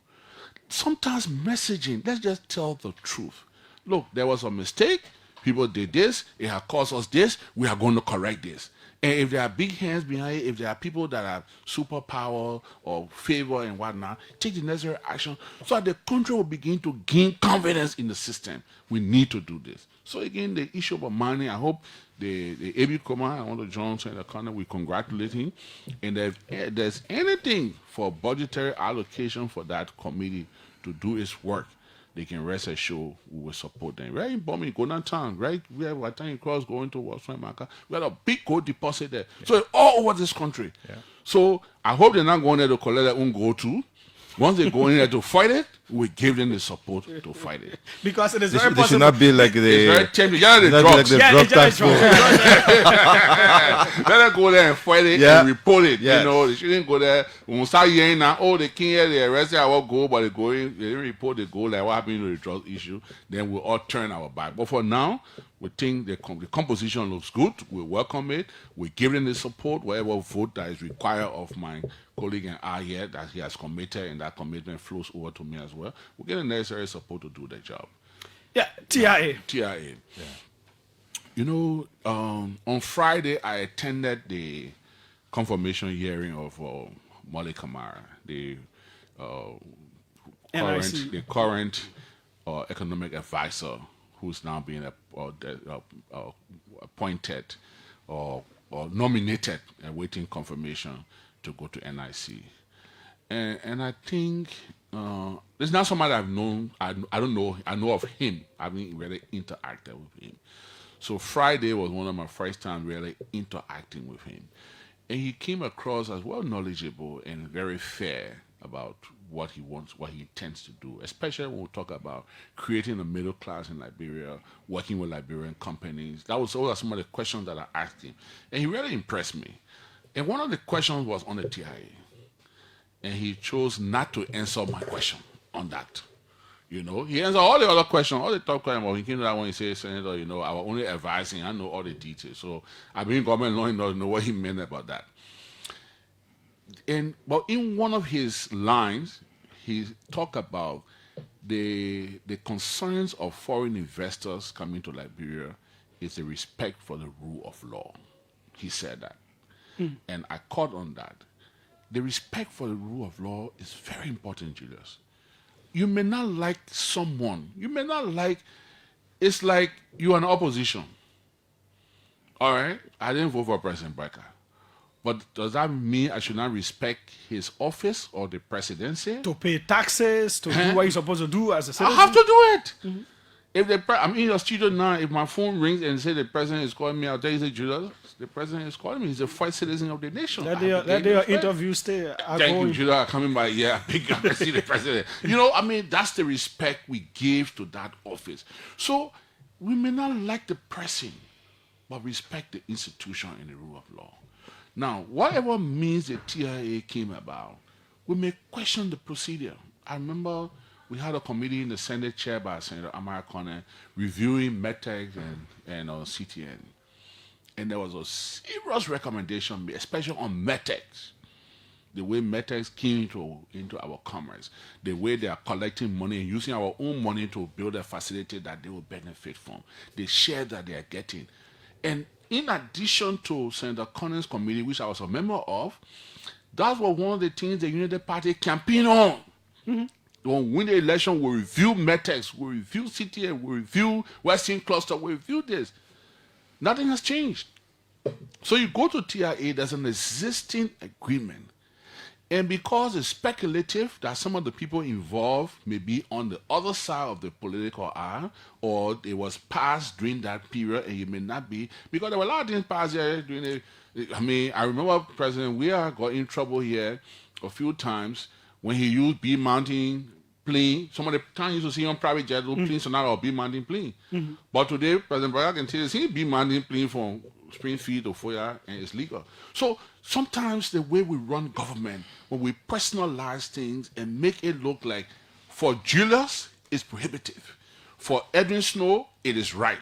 Sometimes messaging, let's just tell the truth. Look, there was a mistake. People did this. It has caused us this. We are going to correct this. And if there are big hands behind it, if there are people that have superpower or favor and whatnot, take the necessary action so that the country will begin to gain confidence in the system. We need to do this. So again, the issue of money, I hope the AB Command, I want to join Senator Konneh, we congratulate him. And if there's anything for budgetary allocation for that committee to do its work, they can rest assured we will support them. Right in Bombing, go downtown, right? We have a time cross going to Market. We had a big gold deposit there. So it's all over this country. Yeah. So I hope they're not going there to collect their own gold too. Once they go in there to fight it, we give them the support to fight it. Because it is They very should, they should possible. not be like the. It's very tempting. Yeah, the not be like drugs. the Yeah, drug it's tax just force. Let them go there and fight it Yeah. and report it. Yes. You know, they shouldn't go there. When we start hearing now, oh, they came here, they arrested our goal, but they didn't report the goal, like what happened to the drug issue, then we'll all turn our back. But for now, we think the composition looks good. We welcome it. We give them the support, whatever vote that is required of my colleague and I here that he has committed, and that commitment flows over to me as well. We get the necessary support to do the job. Yeah, TIA. TIA. You know, on Friday, I attended the confirmation hearing of Molly Kamara, the NIC. current economic advisor who's now being appointed or nominated and waiting confirmation to go to NIC. And I think there's not somebody I've known. I don't know. I know of him. I haven't really interacted with him. So Friday was one of my first time really interacting with him. And he came across as well knowledgeable and very fair about what he wants, what he intends to do, especially when we talk about creating a middle class in Liberia, working with Liberian companies. Those are some of the questions that I asked him. And he really impressed me. And one of the questions was on the TIA. And he chose not to answer my question on that. You know, he answered all the other questions, all the top questions. But he came to that one, he said, Senator, you know, I was only advising, I know all the details. So I've been in government long enough to know what he meant about that. But in one of his lines, he talked about the concerns of foreign investors coming to Liberia is the respect for the rule of law. He said that. And I caught on that. The respect for the rule of law is very important, Julius. You may not like someone. You may not like, it's like you're an opposition. All right? I didn't vote for President Barker. But does that mean I should not respect his office or the presidency? To pay taxes, to do what you're supposed to do as a I citizen. have to do it. If I'm in your studio now, if my phone rings and say the president is calling me, I'll tell you, say, Julius, the president is calling me. He's the first citizen of the nation. Let their interview stay. Thank you, Judah, coming by. Yeah, big up to see the president. You know, I mean, that's the respect we give to that office. So we may not like the person, but respect the institution and the rule of law. Now, whatever means the TIA came about, we may question the procedure. I remember we had a committee in the Senate chair by Senator AMARA Konneh reviewing METEX and CTN. And there was a serious recommendation, especially on METEX. The way METEX came into our commerce, the way they are collecting money and using our own money to build a facility that they will benefit from, the share that they are getting. And in addition to Senator Konneh's committee, which I was a member of, that was one of the things the United Party campaigned on. When we win the election, we review METEX, we review CTA, we review Western Cluster, we review this. Nothing has changed. So you go to TIA, there's an existing agreement. And because it's speculative that some of the people involved may be on the other side of the political aisle, or it was passed during that period and it may not be, because there were a lot of things passed here during the, I mean, I remember President Weah got in trouble here a few times when he used B mounting plane. Some of the time you used to see on private jet, planes are not all B mounting plane. But today, President Barack can tell you, see B mounting plane from Springfield to Foya, and it's legal. So sometimes the way we run government, when we personalize things and make it look like for Julius, it's prohibitive. For EDWIN SNOWE, it is right.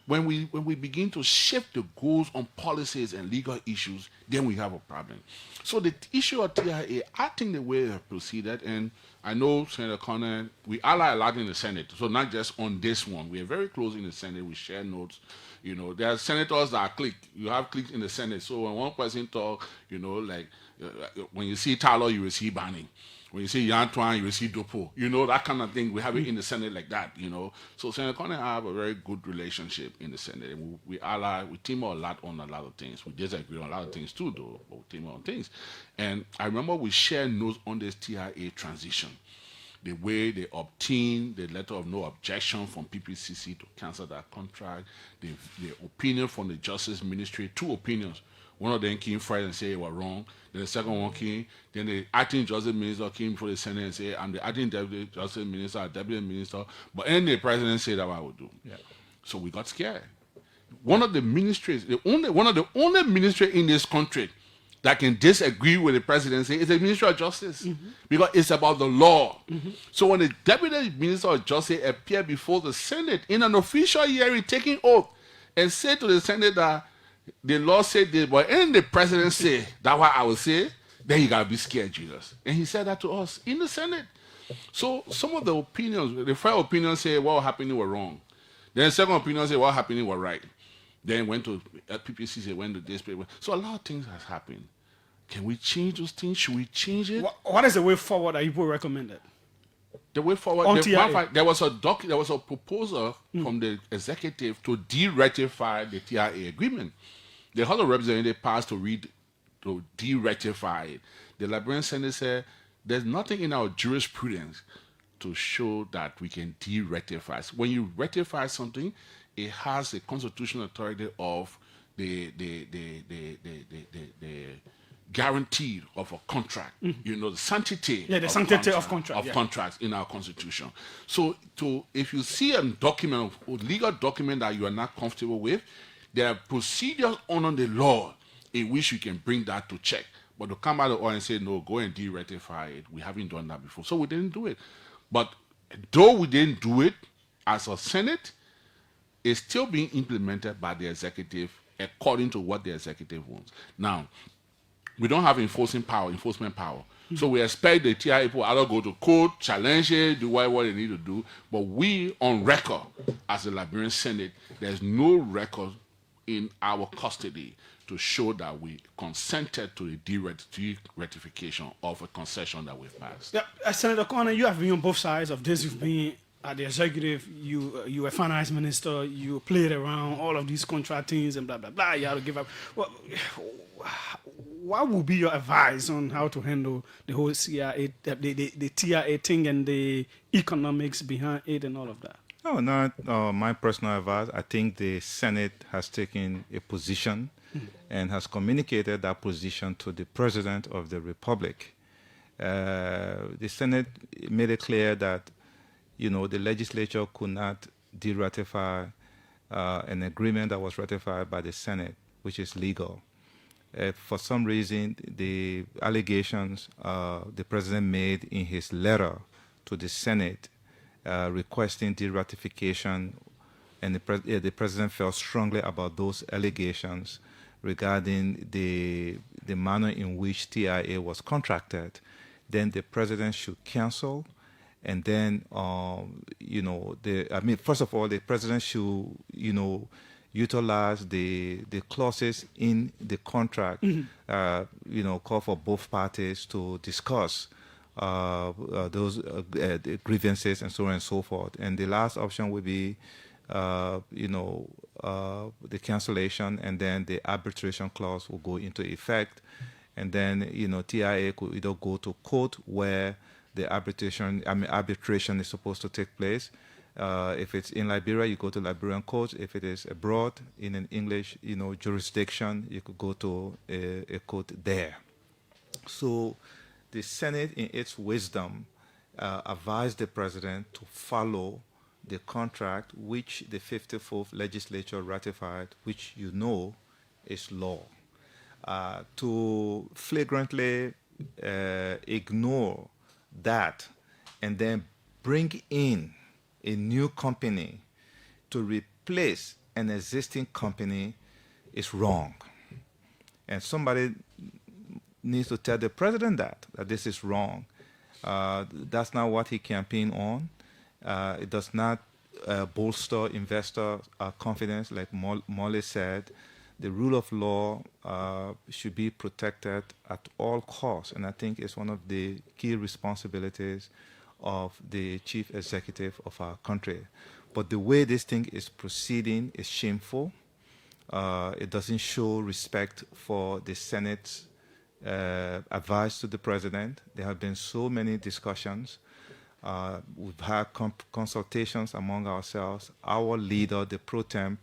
When we begin to shift the goals on policies and legal issues, then we have a problem. So the issue of TIA, I think the way they have proceeded, and I know Senator Konneh, we ally a lot in the Senate, so not just on this one. We are very close in the Senate. We share notes. You know, there are senators that are clique. You have cliques in the Senate. So when one person talk, you know, like when you see Tyler, you will see Barney. When you see Antoine, you will see Dopo. You know, that kind of thing. We have it in the Senate like that, you know. So Senator Konneh and I have a very good relationship in the Senate. And we ally, we team up a lot on a lot of things. We disagree on a lot of things too, though, but we team up on things. And I remember we shared notes on this TIA transition. The way they obtained the letter of no objection from PPCC to cancel that contract, the opinion from the Justice Ministry, 2 opinions. One of them came Friday and said it was wrong. Then the second one came. Then the acting Justice Minister came before the Senate and said, I'm the acting Deputy Justice Minister, Deputy Minister. But then the President said that I would do. Yeah. So we got scared. One of the ministries, one of the only ministry in this country that can disagree with the presidency is the Ministry of Justice, because it's about the law. So when the Deputy Minister of Justice appeared before the Senate in an official hearing taking oath and said to the Senate that the law said this, but and the president said that's what I would say, then you gotta be scared, Jesus. And he said that to us in the Senate. So some of the opinions, the first opinion said what happened was wrong. Then the second opinion said what happened was right. Then went to PPCC, went to this paper. So a lot of things has happened. Can we change those things? Should we change it? What is the way forward that you would recommend it? The way forward, there was a proposal from the executive to de-ratify the TIA agreement. The House of Representatives passed to de-ratify it. The Liberian Senate said there's nothing in our jurisprudence to show that we can de-ratify. So when you ratify something, it has the constitutional authority of the guarantee of a contract, you know, the sanctity, of contracts in our constitution. So, if you see a document, a legal document that you are not comfortable with, there are procedures under the law in which you can bring that to check. But to come out of the and say, no, go and de-ratify it, we haven't done that before. So we didn't do it. But though we didn't do it as a Senate, it's still being implemented by the executive according to what the executive wants. Now, we don't have enforcement power. So we expect the TIA people either go to court, challenge it, do what they need to do. But we, on record, as the Liberian Senate, there's no record in our custody to show that we consented to the de-ratification of a concession that we've passed. Yeah, Senator Konneh, you have been on both sides of this. You've been at the executive, you were finance minister, you played around all of these contract things and blah, blah, blah. You had to give up. Well, what would be your advice on how to handle the whole CIA, the TIA thing and the economics behind it and all of that? Oh, not my personal advice. I think the Senate has taken a position and has communicated that position to the President of the Republic. The Senate made it clear that, you know, the legislature could not de-ratify an agreement that was ratified by the Senate, which is legal. For some reason, the allegations the President made in his letter to the Senate requesting de-ratification, and the President felt strongly about those allegations regarding the manner in which TIA was contracted, then the President should cancel. And then, you know, first of all, the President should, you know, utilize the clauses in the contract, you know, call for both parties to discuss those grievances and so on and so forth. And the last option would be, you know, the cancellation, and then the arbitration clause will go into effect. and then TIA could either go to court where the arbitration is supposed to take place. If it's in Liberia, you go to Liberian court. If it is abroad in an English jurisdiction, you could go to a court there. So the Senate, in its wisdom, advised the president to follow the contract which the 54th legislature ratified, which is law. To flagrantly ignore that and then bring in a new company to replace an existing company is wrong. And somebody needs to tell the president that this is wrong. That's not what he campaigned on. It does not bolster investor confidence, like Molly said. The rule of law should be protected at all costs, and I think it's one of the key responsibilities of the chief executive of our country. But the way this thing is proceeding is shameful. It doesn't show respect for the Senate's advice to the president. There have been so many discussions. We've had consultations among ourselves. Our leader, the pro temp,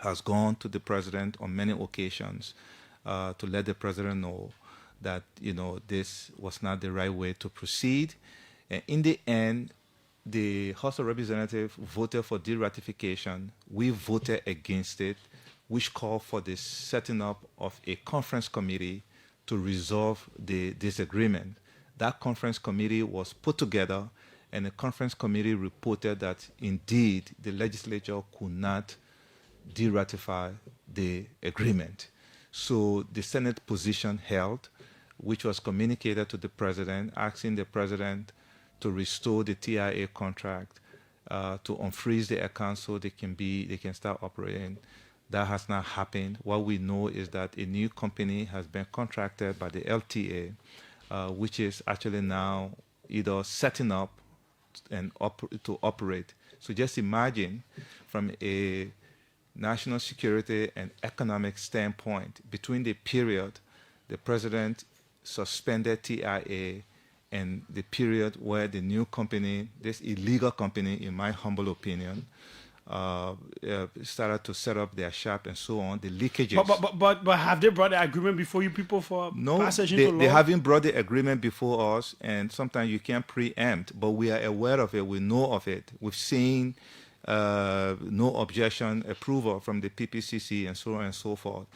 has gone to the president on many occasions to let the president know that this was not the right way to proceed. And in the end, the House of Representatives voted for deratification. We voted against it, which called for the setting up of a conference committee to resolve the disagreement. That conference committee was put together, and the conference committee reported that indeed the legislature could not de-ratify the agreement. So the Senate position held, which was communicated to the president, asking the president to restore the TIA contract, to unfreeze the account so they can start operating. That has not happened. What we know is that a new company has been contracted by the LTA, which is actually now either setting up and to operate. So just imagine, from a national security and economic standpoint, between the period the president suspended TIA and the period where the new company, this illegal company, in my humble opinion, started to set up their shop and so on, the leakages. But have they brought the agreement before you people for passage into law? They haven't brought the agreement before us, and sometimes you can't preempt, but we are aware of it, we know of it. We've seen no objection approval from the PPCC and so on and so forth.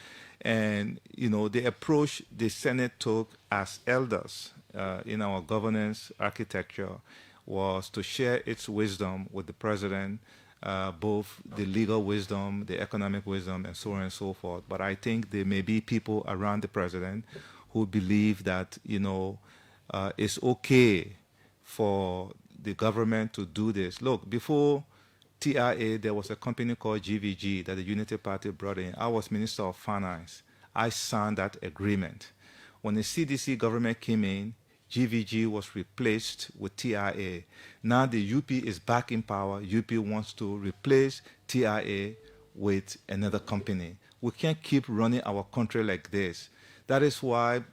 And, the approach the Senate took as elders in our governance architecture was to share its wisdom with the president, both the legal wisdom, the economic wisdom, and so on and so forth. But I think there may be people around the president who believe that, it's okay for the government to do this. Look, before TIA, there was a company called GVG that the Unity Party brought in. I was Minister of Finance. I signed that agreement. When the CDC government came in, GVG was replaced with TIA. Now the UP is back in power. UP wants to replace TIA with another company. We can't keep running our country like this. That is why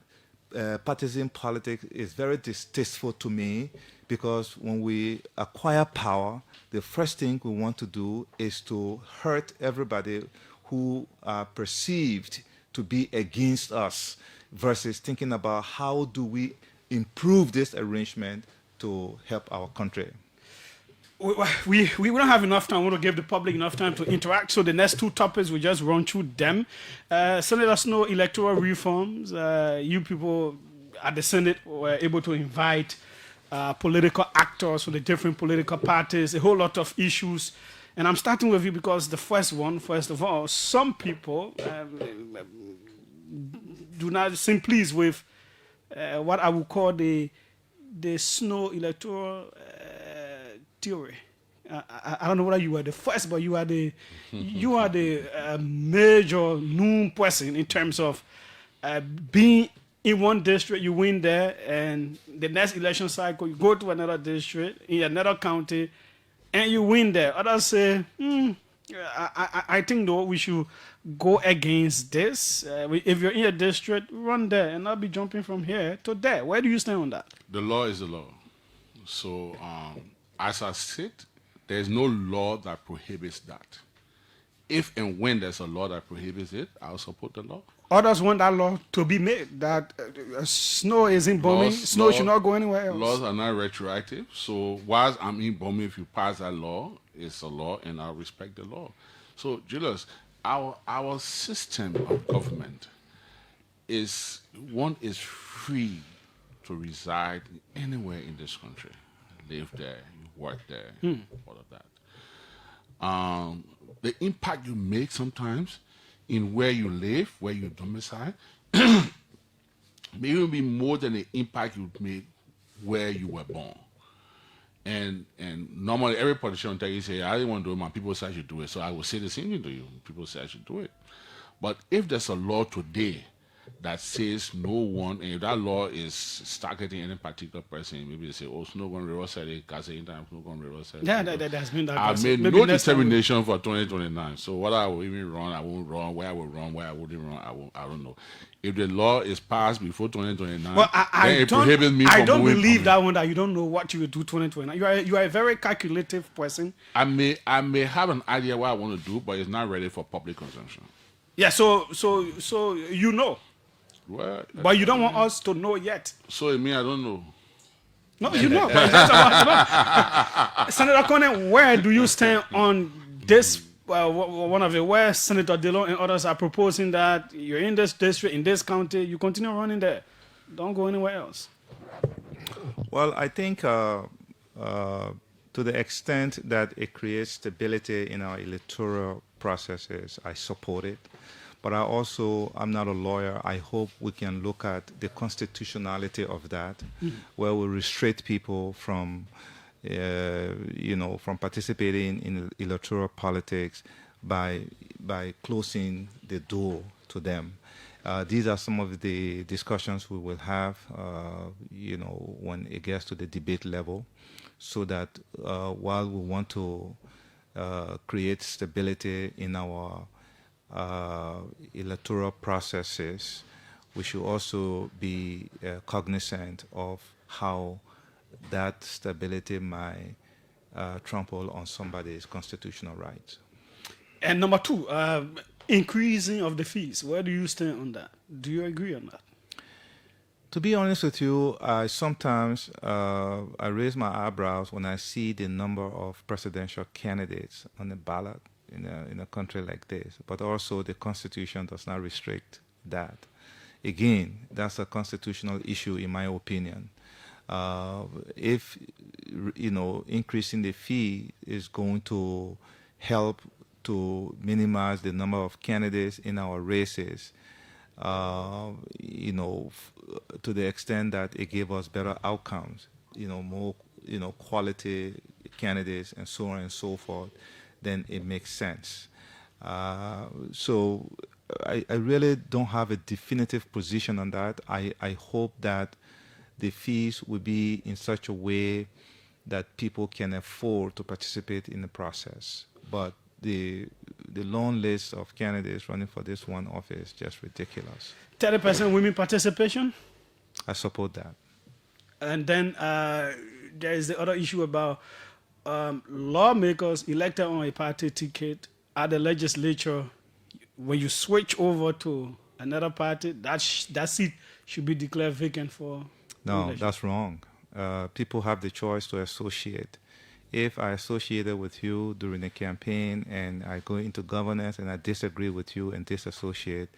partisan politics is very distasteful to me, because when we acquire power, the first thing we want to do is to hurt everybody who are perceived to be against us, versus thinking about how do we improve this arrangement to help our country. We don't have enough time. We want to give the public enough time to interact. So the next two topics, we just run through them. Senator Snowe, electoral reforms. You people at the Senate were able to invite political actors from the different political parties, a whole lot of issues. And I'm starting with you because the first of all, some people do not seem pleased with what I would call the Snowe electoral theory. I don't know whether you were the first, but you are the major known person in terms of being in one district, you win there, and the next election cycle, you go to another district in another county, and you win there. Others say, I think though we should go against this? If you're in a district, run there and not be jumping from here to there. Where do you stand on that? The law is the law. So, as I sit, there's no law that prohibits that. If and when there's a law that prohibits it, I'll support the law. Others want that law to be made that snow isn't bombing, snow should not go anywhere else. Laws are not retroactive. So, whilst I'm in bombing, if you pass that law, it's a law, and I'll respect the law. So, Julius, our system of government is free to reside anywhere in this country, live there, work there, all of that. The impact you make sometimes in where you live, where you domicile, may even be more than the impact you make where you were born. And normally every politician will tell you, say, I didn't want to do it, my people say I should do it, so I will say the same thing to you. People say I should do it. But if there's a law today that says no one, and if that law is targeting any particular person, maybe they say, oh, Snow going to reverse it, because anytime Snow going to reverse it. Yeah, that's been that. I made no determination for 2029. So whether I will even run, I won't run. Where I will run, where I wouldn't run, I don't know. If the law is passed before 2029, well, then it prohibits me from I don't moving believe from that one, that you don't know what you will do 2029. You are a very calculative person. I may have an idea what I want to do, but it's not ready for public consumption. Yeah, so you know. Well, But you don't want us to know yet. So it means I don't know. No, you know. But that's about, Senator Konneh, where do you stand on this? One of the where Senator Dillon and others are proposing that you're in this district, in this county, you continue running there. Don't go anywhere else. Well, I think to the extent that it creates stability in our electoral processes, I support it. But I'm not a lawyer. I hope we can look at the constitutionality of that, where we restrict people from, from participating in electoral politics by closing the door to them. These are some of the discussions we will have, when it gets to the debate level, so that while we want to create stability in our electoral processes, we should also be cognizant of how that stability might trample on somebody's constitutional rights. And number two, increasing of the fees. Where do you stand on that? Do you agree on that? To be honest with you, I sometimes I raise my eyebrows when I see the number of presidential candidates on the ballot in a country like this, but also the Constitution does not restrict that. Again, that's a constitutional issue, in my opinion. If increasing the fee is going to help to minimize the number of candidates in our races, to the extent that it gave us better outcomes, more quality candidates and so on and so forth, then it makes sense. So I really don't have a definitive position on that. I hope that the fees will be in such a way that people can afford to participate in the process. But the long list of candidates running for this one office is just ridiculous. 30% women participation? I support that. And then there is the other issue about lawmakers elected on a party ticket at the legislature. When you switch over to another party, that seat should be declared vacant for. No, that's wrong. People have the choice to associate. If I associated with you during the campaign and I go into governance and I disagree with you and disassociate,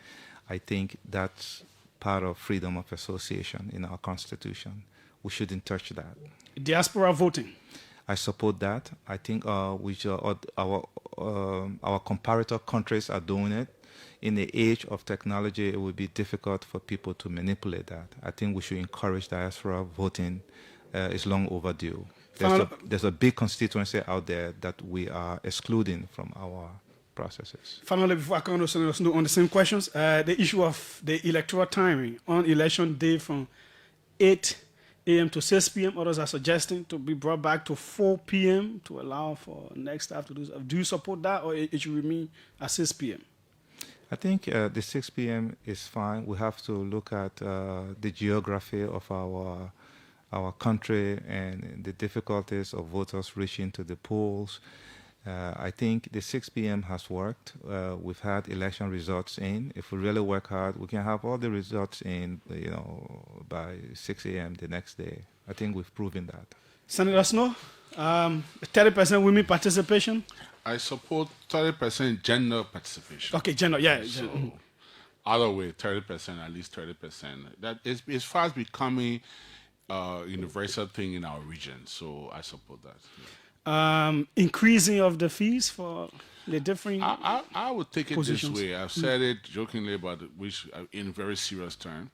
I think that's part of freedom of association in our Constitution. We shouldn't touch that. Diaspora voting. I support that. I think our comparator countries are doing it. In the age of technology, it would be difficult for people to manipulate that. I think we should encourage diaspora voting. It's long overdue. There's a big constituency out there that we are excluding from our processes. Finally, before I come on the same questions, the issue of the electoral timing on election day from 8 a.m. to 6 p.m. Others are suggesting to be brought back to 4 p.m. to allow for next staff to do so. Do you support that, or it should remain at 6 p.m.? I think the 6 p.m. is fine. We have to look at the geography of our country and the difficulties of voters reaching to the polls. I think the 6 p.m. has worked. We've had election results in. If we really work hard, we can have all the results in, by 6 a.m. the next day. I think we've proven that. Senator Snow, 30% women participation. I support 30% gender participation. Okay, gender, yeah. So, other way, 30%, at least 30%. That is fast becoming universal thing in our region. So I support that. Yeah. Increasing of the fees for the different. I would take it positions. this way. I've said it jokingly, but which in very serious term.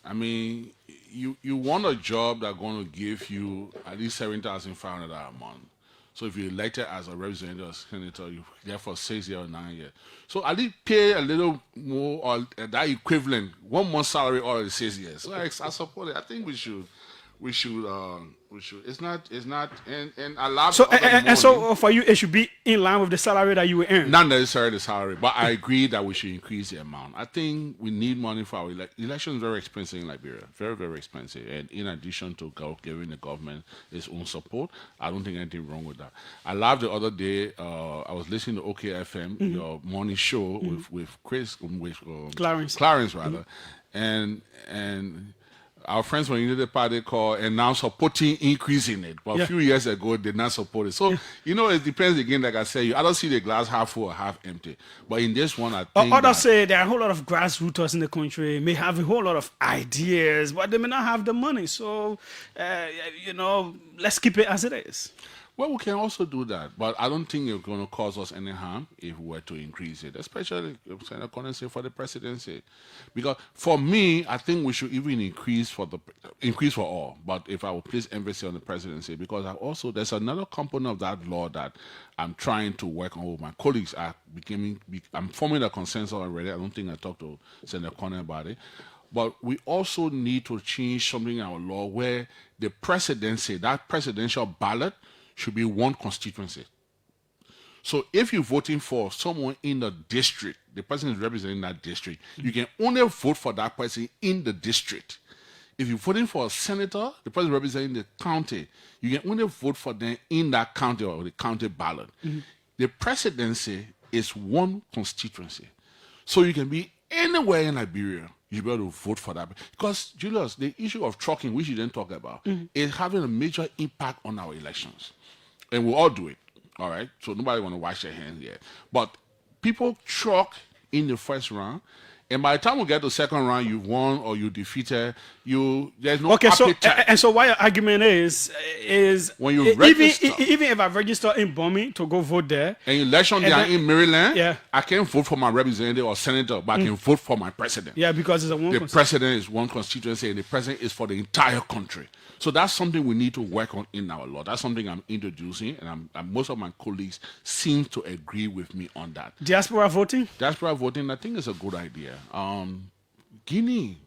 I mean, you want a job that's going to give you at least $7,500 a month. So if you're elected as a representative or senator, you're there for 6 years or 9 years. So at least pay a little more or that equivalent 1 month salary or 6 years. So I support it. I think we should. It's not, and I love. So and so for you, it should be in line with the salary that you will earn. Not necessarily the salary, but I agree that we should increase the amount. I think we need money for our elections. Very expensive in Liberia, very very expensive. And in addition to giving the government its own support, I don't think anything wrong with that. I laughed the other day. I was listening to OKFM, your morning show with Chris, with Clarence rather, and our friends from the United Party call and now supporting increasing it. But a few years ago, they did not support it. So, it depends again, like I said, I don't see the glass half full or half empty. But in this one, I think others say there are a whole lot of grassrooters in the country, may have a whole lot of ideas, but they may not have the money. So, let's keep it as it is. Well, we can also do that, but I don't think it's going to cause us any harm if we were to increase it, especially Senator Konneh say for the presidency. Because for me, I think we should even increase for all. But if I would place emphasis on the presidency, because there's another component of that law that I'm trying to work on with my colleagues. I'm forming a consensus already. I don't think I talked to Senator Konneh about it. But we also need to change something in our law where the presidency, that presidential ballot, should be one constituency. So if you're voting for someone in the district, the person is representing that district, you can only vote for that person in the district. If you're voting for a senator, the person representing the county, you can only vote for them in that county or the county ballot. The presidency is one constituency. So you can be anywhere in Liberia, you be able to vote for that. Because, Julius, the issue of trucking, which you didn't talk about, is having a major impact on our elections. And we'll all do it, all right? So nobody want to wash their hands here. But people truck in the first round, and by the time we get to the second round, you've won or you defeated, there's no appetite. So what your argument is when you register, even if I register in Bomi to go vote there, and election day in Maryland, yeah, I can't vote for my representative or senator, but I can vote for my president. Yeah, because it's the president is one constituency, and the president is for the entire country. So that's something we need to work on in our law. That's something I'm introducing, and most of my colleagues seem to agree with me on that. Diaspora voting? Diaspora voting, I think is a good idea. Guinea,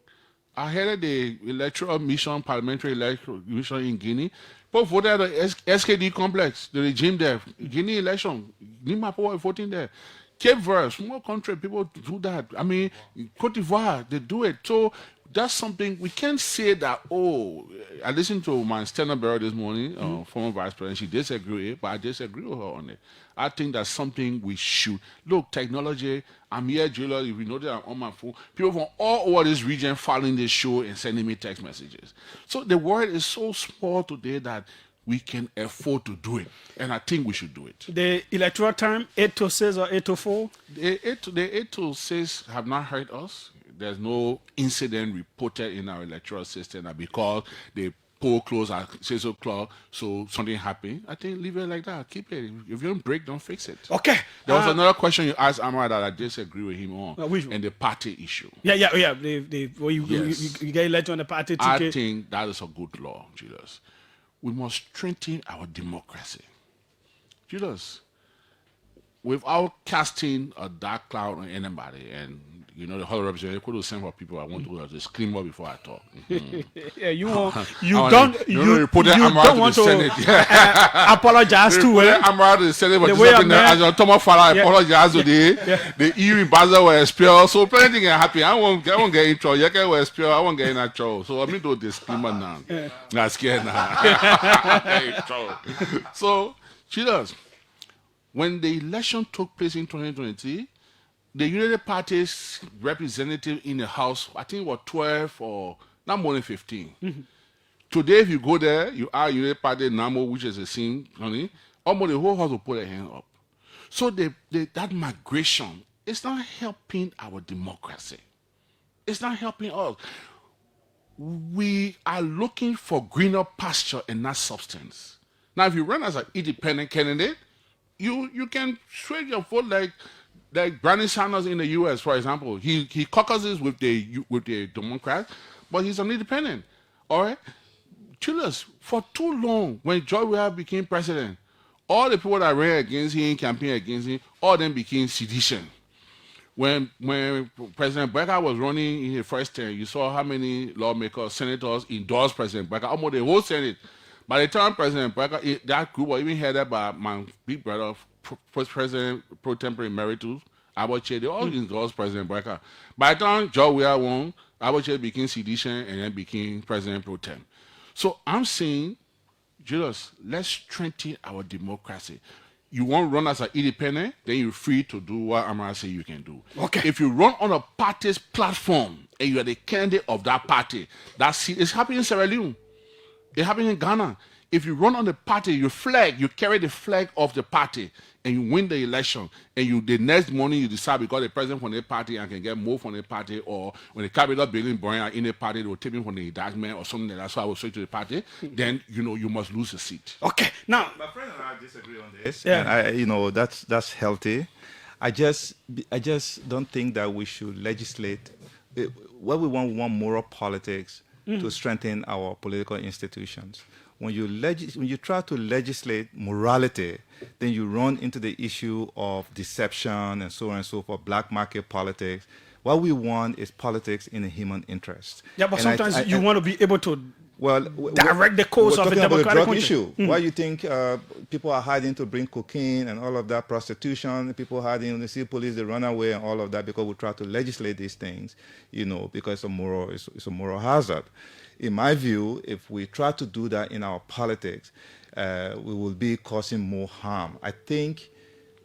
I headed the electoral mission, parliamentary electoral mission in Guinea. People voted at the SKD complex, the regime there. Guinea election, Guinea people were voting there. Cape Verde, small country, people do that. I mean, Cote d'Ivoire, they do it. So that's something we can't say that. I listened to my stenographer this morning, former vice president. She disagreed with it, but I disagree with her on it. I think that's something we should look. Technology. I'm here, Julia. If you know that I'm on my phone, people from all over this region following this show and sending me text messages. So the world is so small today that we can afford to do it, and I think we should do it. The electoral time 8 to 6 or 8 to 4. The 8 to 6 have not hurt us. There's no incident reported in our electoral system that because the poll closed at 6 o'clock, so something happened. I think leave it like that. Keep it. If you don't break, don't fix it. Okay. There was another question you asked AMARA that I disagree with him on, and the party issue. Yeah. You get elected on the party ticket. I think that is a good law, Julius. We must strengthen our democracy. Julius, without casting a dark cloud on anybody, and You know, the House of Representatives could send for people I want to disclaimer before I talk. Mhm. Yeah, you Reported AMARA don't to want the Senate. to apologize to Reported it. AMARA to the Senate, but The this way happened I as Thomas Fala Yeah. apologized today. The EU ambassador were expelled, so plenty can happen. I won't get in trouble. You can expel. I won't get in that trouble. So I mean, do disclaimer now. Not scared now. So, cheaters. When the election took place in 2020, the United Party's representative in the House, I think, was 12 or not more than 15. Today, if you go there, you are United Party NAMO, which is the same, honey, almost the whole House will put their hand up. So that migration is not helping our democracy. It's not helping us. We are looking for greener pasture and not substance. Now, if you run as an independent candidate, you can sway your vote like Bernie Sanders in the U.S., for example. He caucuses with the Democrats, but he's an independent. All right, Chillers, for too long, when George Weah became president, all the people that ran against him, campaigned against him, all of them became sedition. When President Brecker was running in his first term, you saw how many lawmakers, senators endorsed President Brecker, almost the whole Senate. By the time President Brecker, that group was even headed by my big brother, President Pro Tempore Emeritus, Abache, they all endorsed President Brecker. By the time George Weah won, Abache became sedition and then became President Pro Tem. So I'm saying, Julius, let's strengthen our democracy. You want to run as an independent, then you're free to do what AMARA say you can do. Okay. If you run on a party's platform and you are the candidate of that party, it's happening in Sierra Leone. It happened in Ghana. If you run on the party, you carry the flag of the party, and you win the election, and the next morning you decide because the president from the party and can get more from the party, or when the Capitol building burn in the party, they will take me from the indictment or something like that, so I will switch to the party, then you must lose the seat. Okay, now My friend and I disagree on this. Yeah. And that's healthy. I just don't think that we should legislate. What we want moral politics to strengthen our political institutions. When you try to legislate morality, then you run into the issue of deception and so on and so forth, black market politics. What we want is politics in the human interest. Yeah, but And sometimes you want to be able to direct the course we're of the talking about democratic drug country. issue. Why you think people are hiding to bring cocaine and all of that, prostitution, people hiding, they see police, they run away and all of that because we try to legislate these things, because it's a moral hazard. In my view, if we try to do that in our politics, we will be causing more harm. I think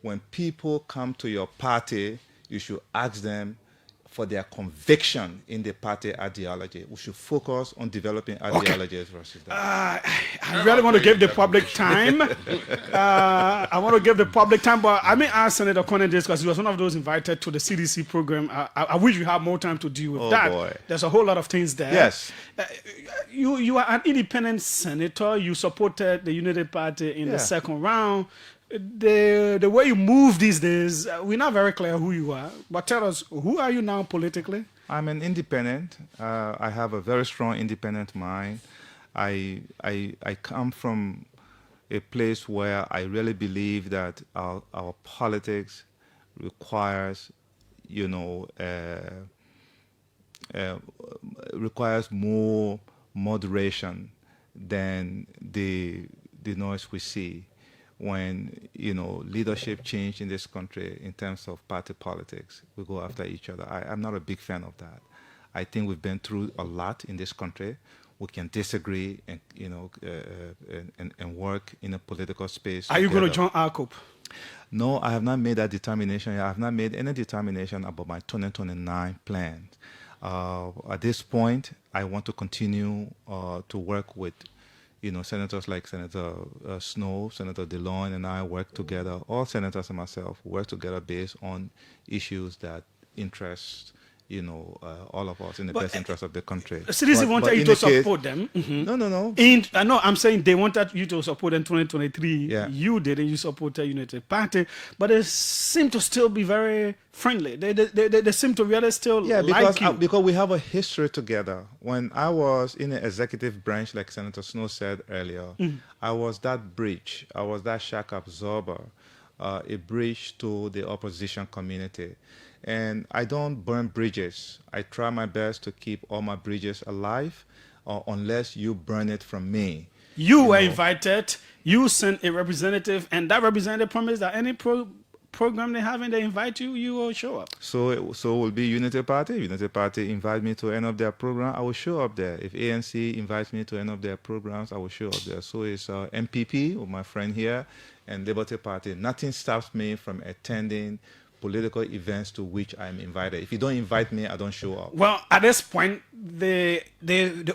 when people come to your party, you should ask them for their conviction in the party ideology. We should focus on developing ideologies versus that. I really want to give the public time. I want to give the public time, but I may ask Senator Konneh this because he was one of those invited to the CDC program. I wish we had more time to deal with that. Boy. There's a whole lot of things there. Yes. You are an independent senator. You supported the United Party in the second round. The way you move these days, we're not very clear who you are. But tell us, who are you now politically? I'm an independent. I have a very strong independent mind. I come from a place where I really believe that our politics requires, requires more moderation than the noise we see when leadership change in this country in terms of party politics. We go after each other. I'm not a big fan of that. I think we've been through a lot in this country. We can disagree and and work in a political space. Are you going to together. join ARCOP? No, I have not made that determination. I have not made any determination about my 2029 plans. At this point, I want to continue to work with senators like Senator Snowe, Senator DeLon, and I work together, all senators and myself work together based on issues that interest, all of us in the best interest of the country. CDC wanted you to support them. No. No, I'm saying they wanted you to support in 2023. Yeah. You did, and you supported United Party. But they seem to still be very friendly. They seem to really still like you. Because we have a history together. When I was in the executive branch, like Senator Snowe said earlier, I was that bridge. I was that shock absorber, a bridge to the opposition community. And I don't burn bridges. I try my best to keep all my bridges alive, unless you burn it from me. You were invited. You sent a representative, and that representative promised that any program they have and they invite you, you will show up. So it will be Unity Party. Unity Party invite me to any of their program, I will show up there. If ANC invites me to any of their programs, I will show up there. So it's MPP, with my friend here, and Liberty Party. Nothing stops me from attending political events to which I'm invited. If you don't invite me, I don't show up. Well, at this point, the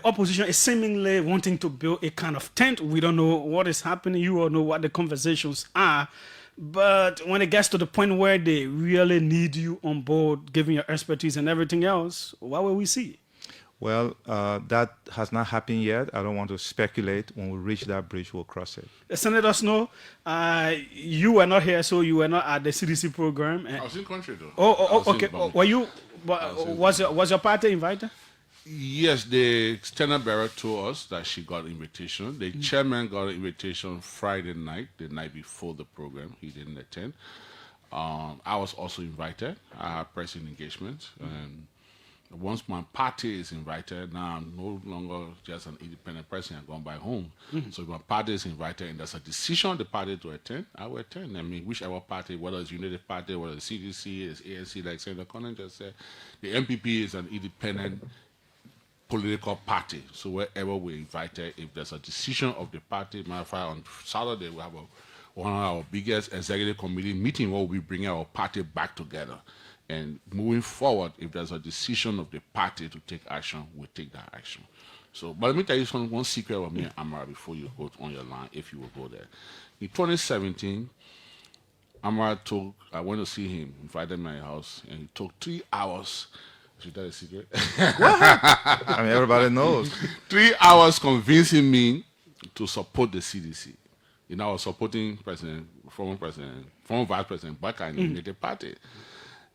opposition is seemingly wanting to build a kind of tent. We don't know what is happening. You all know what the conversations are. But when it gets to the point where they really need you on board, giving your expertise and everything else, what will we see? Well, that has not happened yet. I don't want to speculate. When we reach that bridge, we'll cross it. Senator Snow, you were not here, so you were not at the CDC program. I was in country, though. Okay. Were you? Was your party invited? Yes, the external bearer told us that she got invitation. The chairman got an invitation Friday night, the night before the program. He didn't attend. I was also invited. I had pressing engagement. And once my party is invited, now I'm no longer just an independent person. I'm going back home. So if my party is invited and there's a decision on the party to attend, I will attend. I mean, whichever party, whether it's United Party, whether it's CDC, it's ANC, like Senator Konneh just said, the MPP is an independent political party. So wherever we're invited, if there's a decision of the party, matter of fact, on Saturday we have one of our biggest executive committee meeting where we bring our party back together. And moving forward, if there's a decision of the party to take action, we'll take that action. So, but let me tell you one secret of me and AMARA before you go on your line, if you will go there. In 2017, AMARA I went to see him, invited him to my house, and he took 3 hours. Should I tell a secret? I mean, everybody knows. 3 hours convincing me to support the CDC. You know, I was supporting former Vice President Baka in the United Party.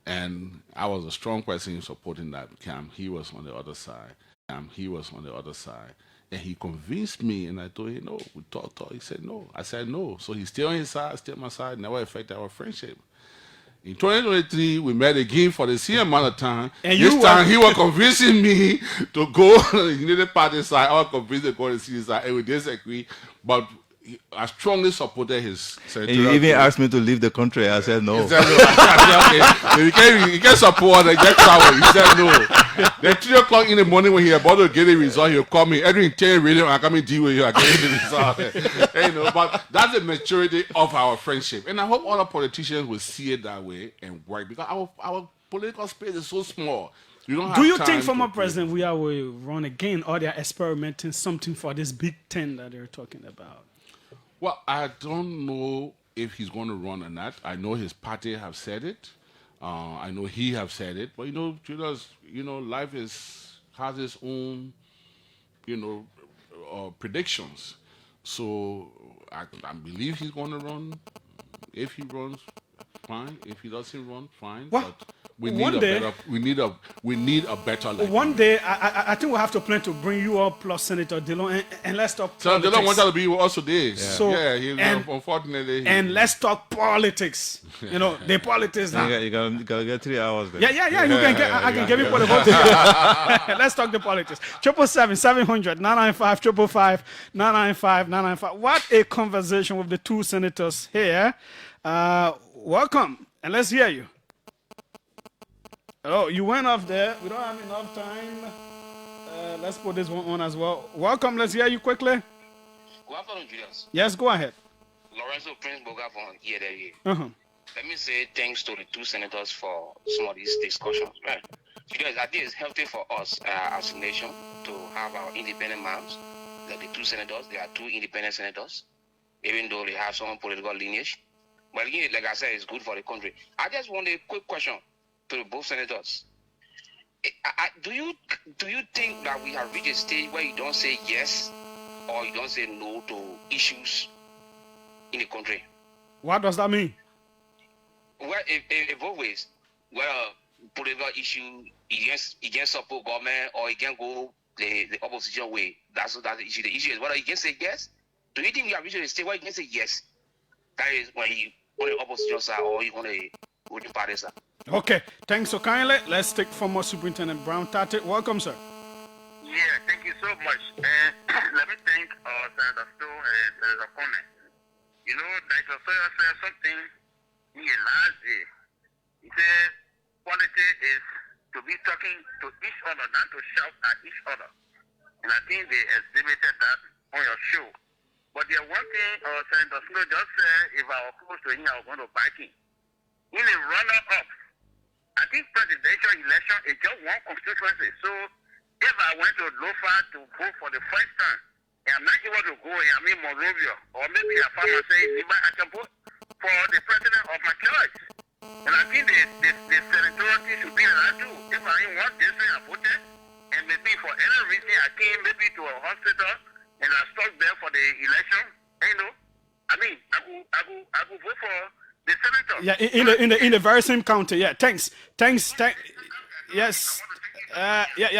And I was a strong person in supporting that camp. He was on the other side. And he convinced me, and I told him, no, we talked. He said, no. I said, no. So he's still on his side, still on my side, never affected our friendship. In 2023, we met again for the same amount of time. And this time, he was convincing me to go on the United Party side. I was convinced to go on the CDC side, and we disagree. But I strongly supported his senatorial. And you even asked me to leave the country. I said no. He said no. I said, okay. You can support and get travel. He said no. Then 3 o'clock in the morning when he about to get the result, he'll call me. Edwin, tell radio, I'm coming to deal with you. I'm getting the result. You know, but that's the maturity of our friendship. And I hope other politicians will see it that way and work, because our political space is so small. Do you think, former president, we will run again, or they are experimenting something for this big 10 that they're talking about? Well, I don't know if he's going to run or not. I know his party have said it. I know he have said it. But, life has its own, predictions. So I believe he's going to run. If he runs, fine. If he doesn't run, fine. Well, but we need a better life. One day, I think we'll have to plan to bring you up plus Senator Dillon and let's talk politics. Senator Dillon wanted to be with us today. Yeah. So, unfortunately. And let's talk politics. The politics now. You gotta get 3 hours there. Yeah. I can give you for the whole thing. Let's talk the politics. 777-700-995, 555-995-995. What a conversation with the two senators here. Welcome, and let's hear you. Oh, you went off there. We don't have enough time. Let's put this one on as well. Welcome. Let's hear you quickly. Good afternoon, Julius. Yes, go ahead. Lorenzo Prince Boga from EDWIN. Let me say thanks to the two senators for some of these discussions. Right? Julius, I think it's healthy for us as a nation to have our independent minds. Like the two senators, they are two independent senators, even though they have some political lineage. But again, like I said, it's good for the country. I just want a quick question to both senators. Do you think that we have reached a stage where you don't say yes or you don't say no to issues in the country? What does that mean? Well, if both ways, well, political issue, you can support government or you can go the opposition way. That's the issue. The issue is whether you can say yes. Do you think we have reached a stage where you can say yes? That is when you on the opposition side or you on the party side. Okay, thanks so kindly. Let's take former Superintendent Brown Tate. Welcome, sir. Yeah, thank you so much. Let me thank Senator Stowe and Senator Konneh. You know, Dr. Sawyer said something last day. He said, politics is to be talking to each other, not to shout at each other. And I think they exhibited that on your show. But the one thing Senator Stowe just said, if I was close to him, I was going to back him. In a runner-up, I think presidential election is just one constituency. So if I went to Lofa to vote for the first time, and I'm not able to go in Monrovia, or maybe a farmer say, I can vote for the president of my choice. And I think the senatorial thing should be that too. If I in one district I voted, and maybe for any reason I came maybe to a hospital and I stuck there for the election, I could vote for the senator. Yeah, in the very same county. Yeah, thanks. Yes.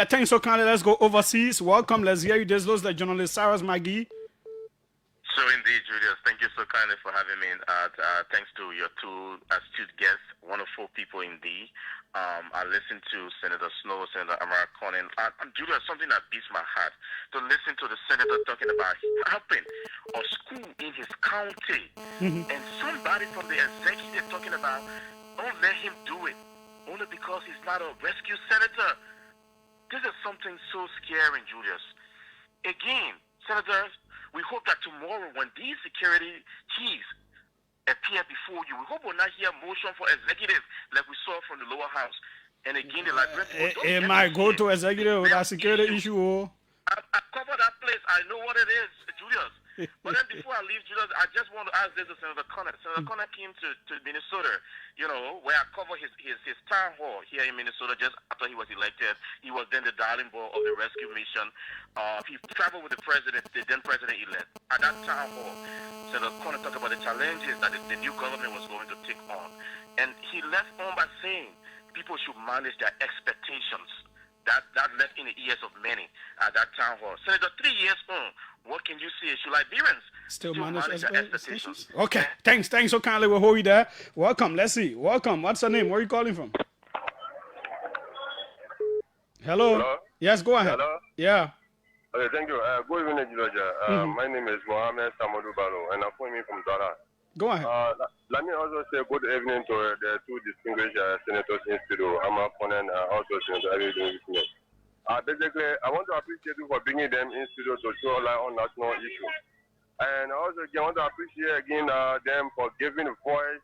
Thanks so kindly. Let's go overseas. Welcome. Let's hear you. This was the journalist Cyrus Maggie. So indeed, Julius, thank you so kindly for having me. Thanks to your two astute guests, wonderful people indeed. I listened to Senator Snowe, Senator AMARA, Konneh. Julius, something that beats my heart, to listen to the senator talking about helping a school in his county, and somebody from the executive talking about, don't let him do it, only because he's not a rescue senator. This is something so scary, Julius. Again, senators, we hope that tomorrow when these security chiefs appear before you, we hope we'll not hear motion for executive like we saw from the lower house. And again, the Liberia. It might go to executive with that security issue. I covered that place. I know what it is, Julius. But then before I leave, Julius, I just want to ask this to Senator Konneh. Senator Konneh came to Minnesota, where I covered his town hall here in Minnesota just after he was elected. He was then the darling boy of the rescue mission. He traveled with the president, the then president-elect. At that town hall, Senator Konneh talked about the challenges that the new government was going to take on. And he left on by saying people should manage their expectations. That left in the ears of many at that town hall. Senator, 3 years on, what can you say? Should Liberians still manage their expectations? Okay, thanks so kindly. We'll hold you there. Welcome. Let's see. Welcome. What's your name? Where are you calling from? Hello? Yes, go ahead. Hello? Yeah. Okay, thank you. Good evening, Georgia. My name is Mohammed Samadou Balo, and I'm calling from Dara. Go ahead. Let me also say good evening to the two distinguished senators in studio, AMARA, Konneh, and also Senator Edwin SNOWE. Basically, I want to appreciate you for bringing them in studio to show light on national issues. And also, again, I want to appreciate again them for giving voice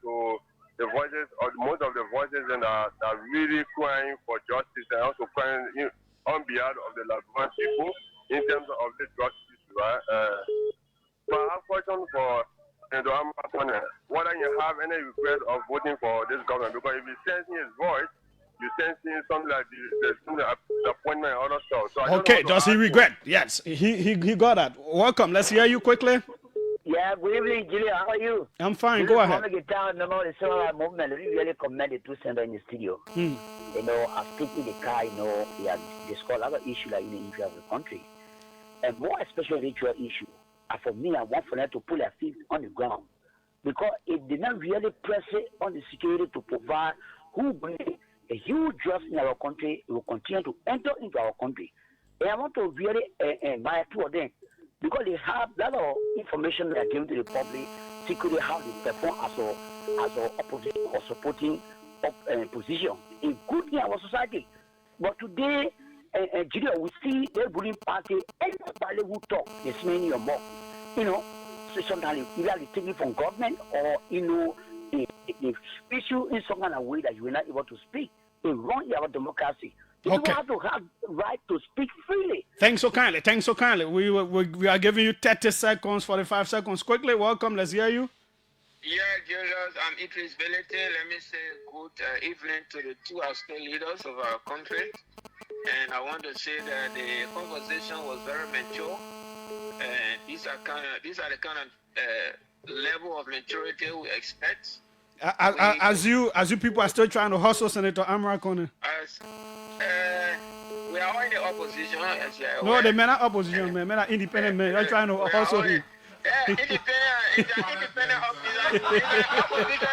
to the voices, or most of the voices that are really crying for justice, and also crying on behalf of the Liberian people in terms of the justice, right? So I have a question for Senator AMARA Konneh. Whether you have any regret of voting for this government, because if you sensing his voice, you sensing something like the appointment and other stuff. So okay, does he regret? Yes, he got that. Welcome. Let's hear you quickly. Yeah, good evening, Julia. How are you? I'm fine. Go ahead. The movement really commend the two senators in the studio. I've taken the car, they have discussed other issues like the issue of the country. And more especially the ritual issue. And for me, I want for them to put their feet on the ground. Because it did not really press it on the security to provide who brings a huge trust in our country, will continue to enter into our country. And I want to really admire two of them because they have a lot of information they are giving to the public, secretly how they perform as a opposition or supporting position in good in our society. But today, Julia, we see the ruling party, anybody who talk, they smell in your mouth. So sometimes either they take it from government or, they speak you in some kind of way that you are not able to speak. They wrong our democracy. People have to have the right to speak freely. Thanks so kindly. We are giving you 30 seconds, 45 seconds. Quickly, welcome. Let's hear you. Yeah, Julius, I'm Idris Belete. Let me say good evening to the two outstanding leaders of our country. And I want to say that the conversation was very mature. And these are the kind of level of maturity we expect. As you people are still trying to hustle Senator AMARA Konneh. We are all in the opposition. No, the men are opposition, men are independent men. You're trying to hustle him. Yeah, independent officer. Opposition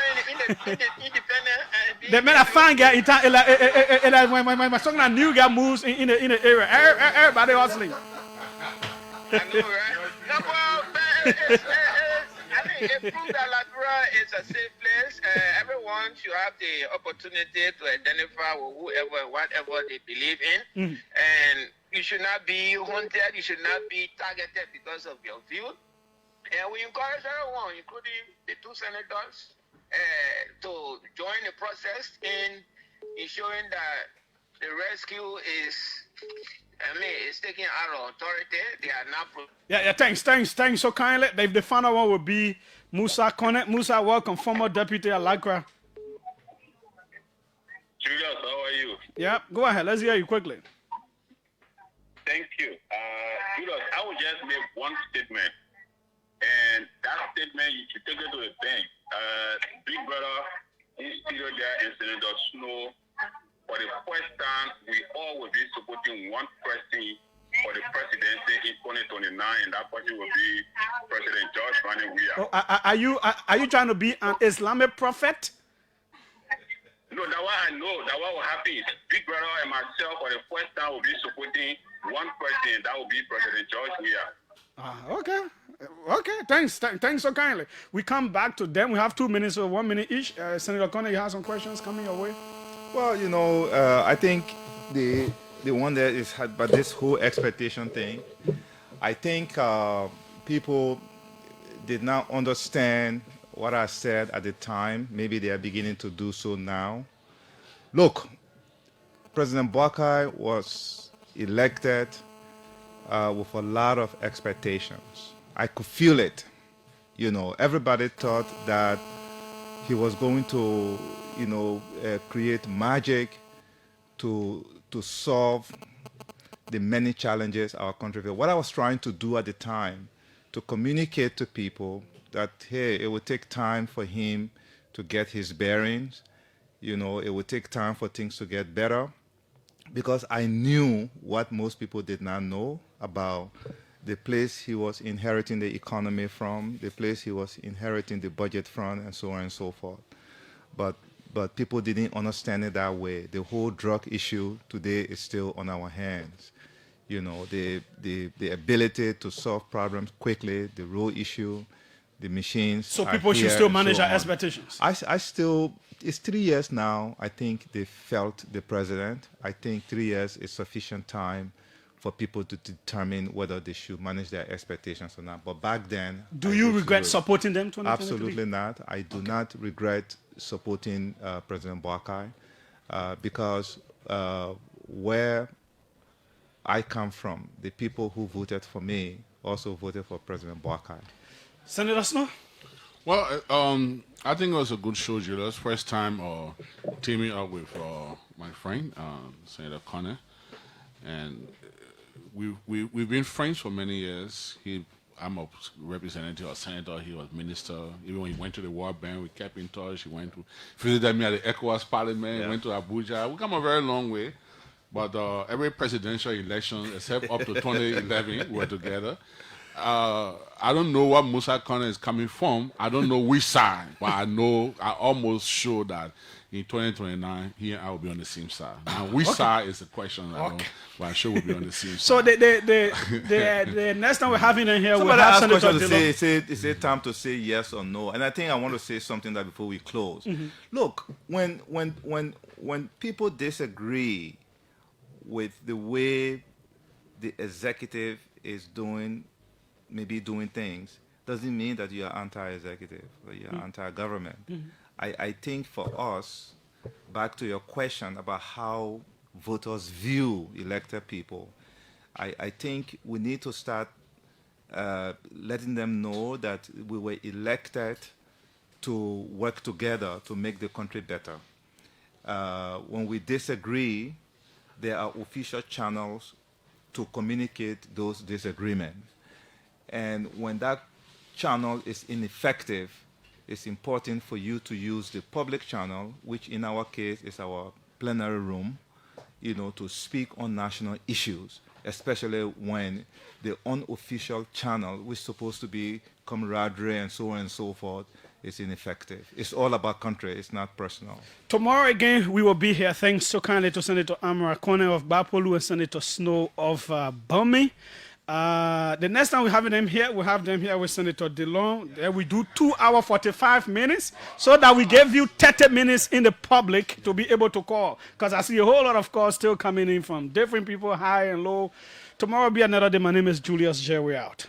independent The man, a fine guy, when my son, a new guy moves in the area, everybody hustling. I know, right? No, well, I mean, it proves that Liberia is a safe place. Everyone should have the opportunity to identify with whoever, whatever they believe in. And you should not be hunted. You should not be targeted because of your view. And we encourage everyone, including the two senators, to join the process in ensuring that the rescue is, it's taken out of authority. They are not. Thanks so kindly. The final one will be Musa Konneh. Musa, welcome, former deputy at Lakra. Julius, how are you? Yeah, go ahead. Let's hear you quickly. Thank you. Julius, I will just make one statement. And that statement, you should take it to the bank. Big brother, Studio there, and Senator Snow, for the first time, we all will be supporting one person for the presidency in 2029, and that person will be President George Manning Weah. Are you trying to be an Islamic prophet? No, that one I know. That one will happen. Big brother and myself, for the first time, will be supporting one person, and that will be President George Weah. Okay. Thanks so kindly. We come back to them. We have 2 minutes or 1 minute each. Senator Konneh, you have some questions coming your way? Well, I think the one that is had, but this whole expectation thing, I think people did not understand what I said at the time. Maybe they are beginning to do so now. Look, President Boakai was elected with a lot of expectations. I could feel it. Everybody thought that he was going to, create magic to solve the many challenges our country faced. What I was trying to do at the time, to communicate to people that, hey, it would take time for him to get his bearings. It would take time for things to get better, because I knew what most people did not know about the place he was inheriting the economy from, the place he was inheriting the budget from, and so on and so forth. But people didn't understand it that way. The whole drug issue today is still on our hands. The ability to solve problems quickly, the road issue, the machines. So people should still manage our expectations. It's 3 years now. I think they felt the president. I think 3 years is sufficient time for people to determine whether they should manage their expectations or not. But back then... Do you regret supporting them? Absolutely not. I do not regret supporting President Boakai because where I come from, the people who voted for me also voted for President Boakai. Senator Snow? Well, I think it was a good show, Julius. First time teaming up with my friend, Senator Konneh. And we've been friends for many years. I'm a representative or senator. He was minister. Even when he went to the World Bank, we kept in touch. He went to visited me at the ECOWAS Parliament. He went to Abuja. We come a very long way. But every presidential election, except up to 2011, we were together. I don't know what Musa Konneh is coming from. I don't know which side, but I almost sure that in 2029, he and I will be on the same side. Now, which side is the question, I don't know, but I'm sure we'll be on the same side. So the next time we're having in here, we'll have Senator Dillon. It's time to say yes or no. And I think I want to say something that before we close. Look, when people disagree with the way the executive is doing things, doesn't mean that you are anti-executive or you are anti-government. I think for us, back to your question about how voters view elected people, I think we need to start letting them know that we were elected to work together to make the country better. When we disagree, there are official channels to communicate those disagreements. And when that channel is ineffective, it's important for you to use the public channel, which in our case is our plenary room, to speak on national issues, especially when the unofficial channel, which is supposed to be camaraderie and so on and so forth, is ineffective. It's all about country. It's not personal. Tomorrow again, we will be here. Thanks so kindly to Senator AMARA, Konneh of Bapolu, and Senator Snowe of Bumi. The next time we have them here, we have them here with Senator DeLong. Then we do 2 hours 45 minutes so that we give you 30 minutes in the public to be able to call. Because I see a whole lot of calls still coming in from different people, high and low. Tomorrow will be another day. My name is Julius J. We're out.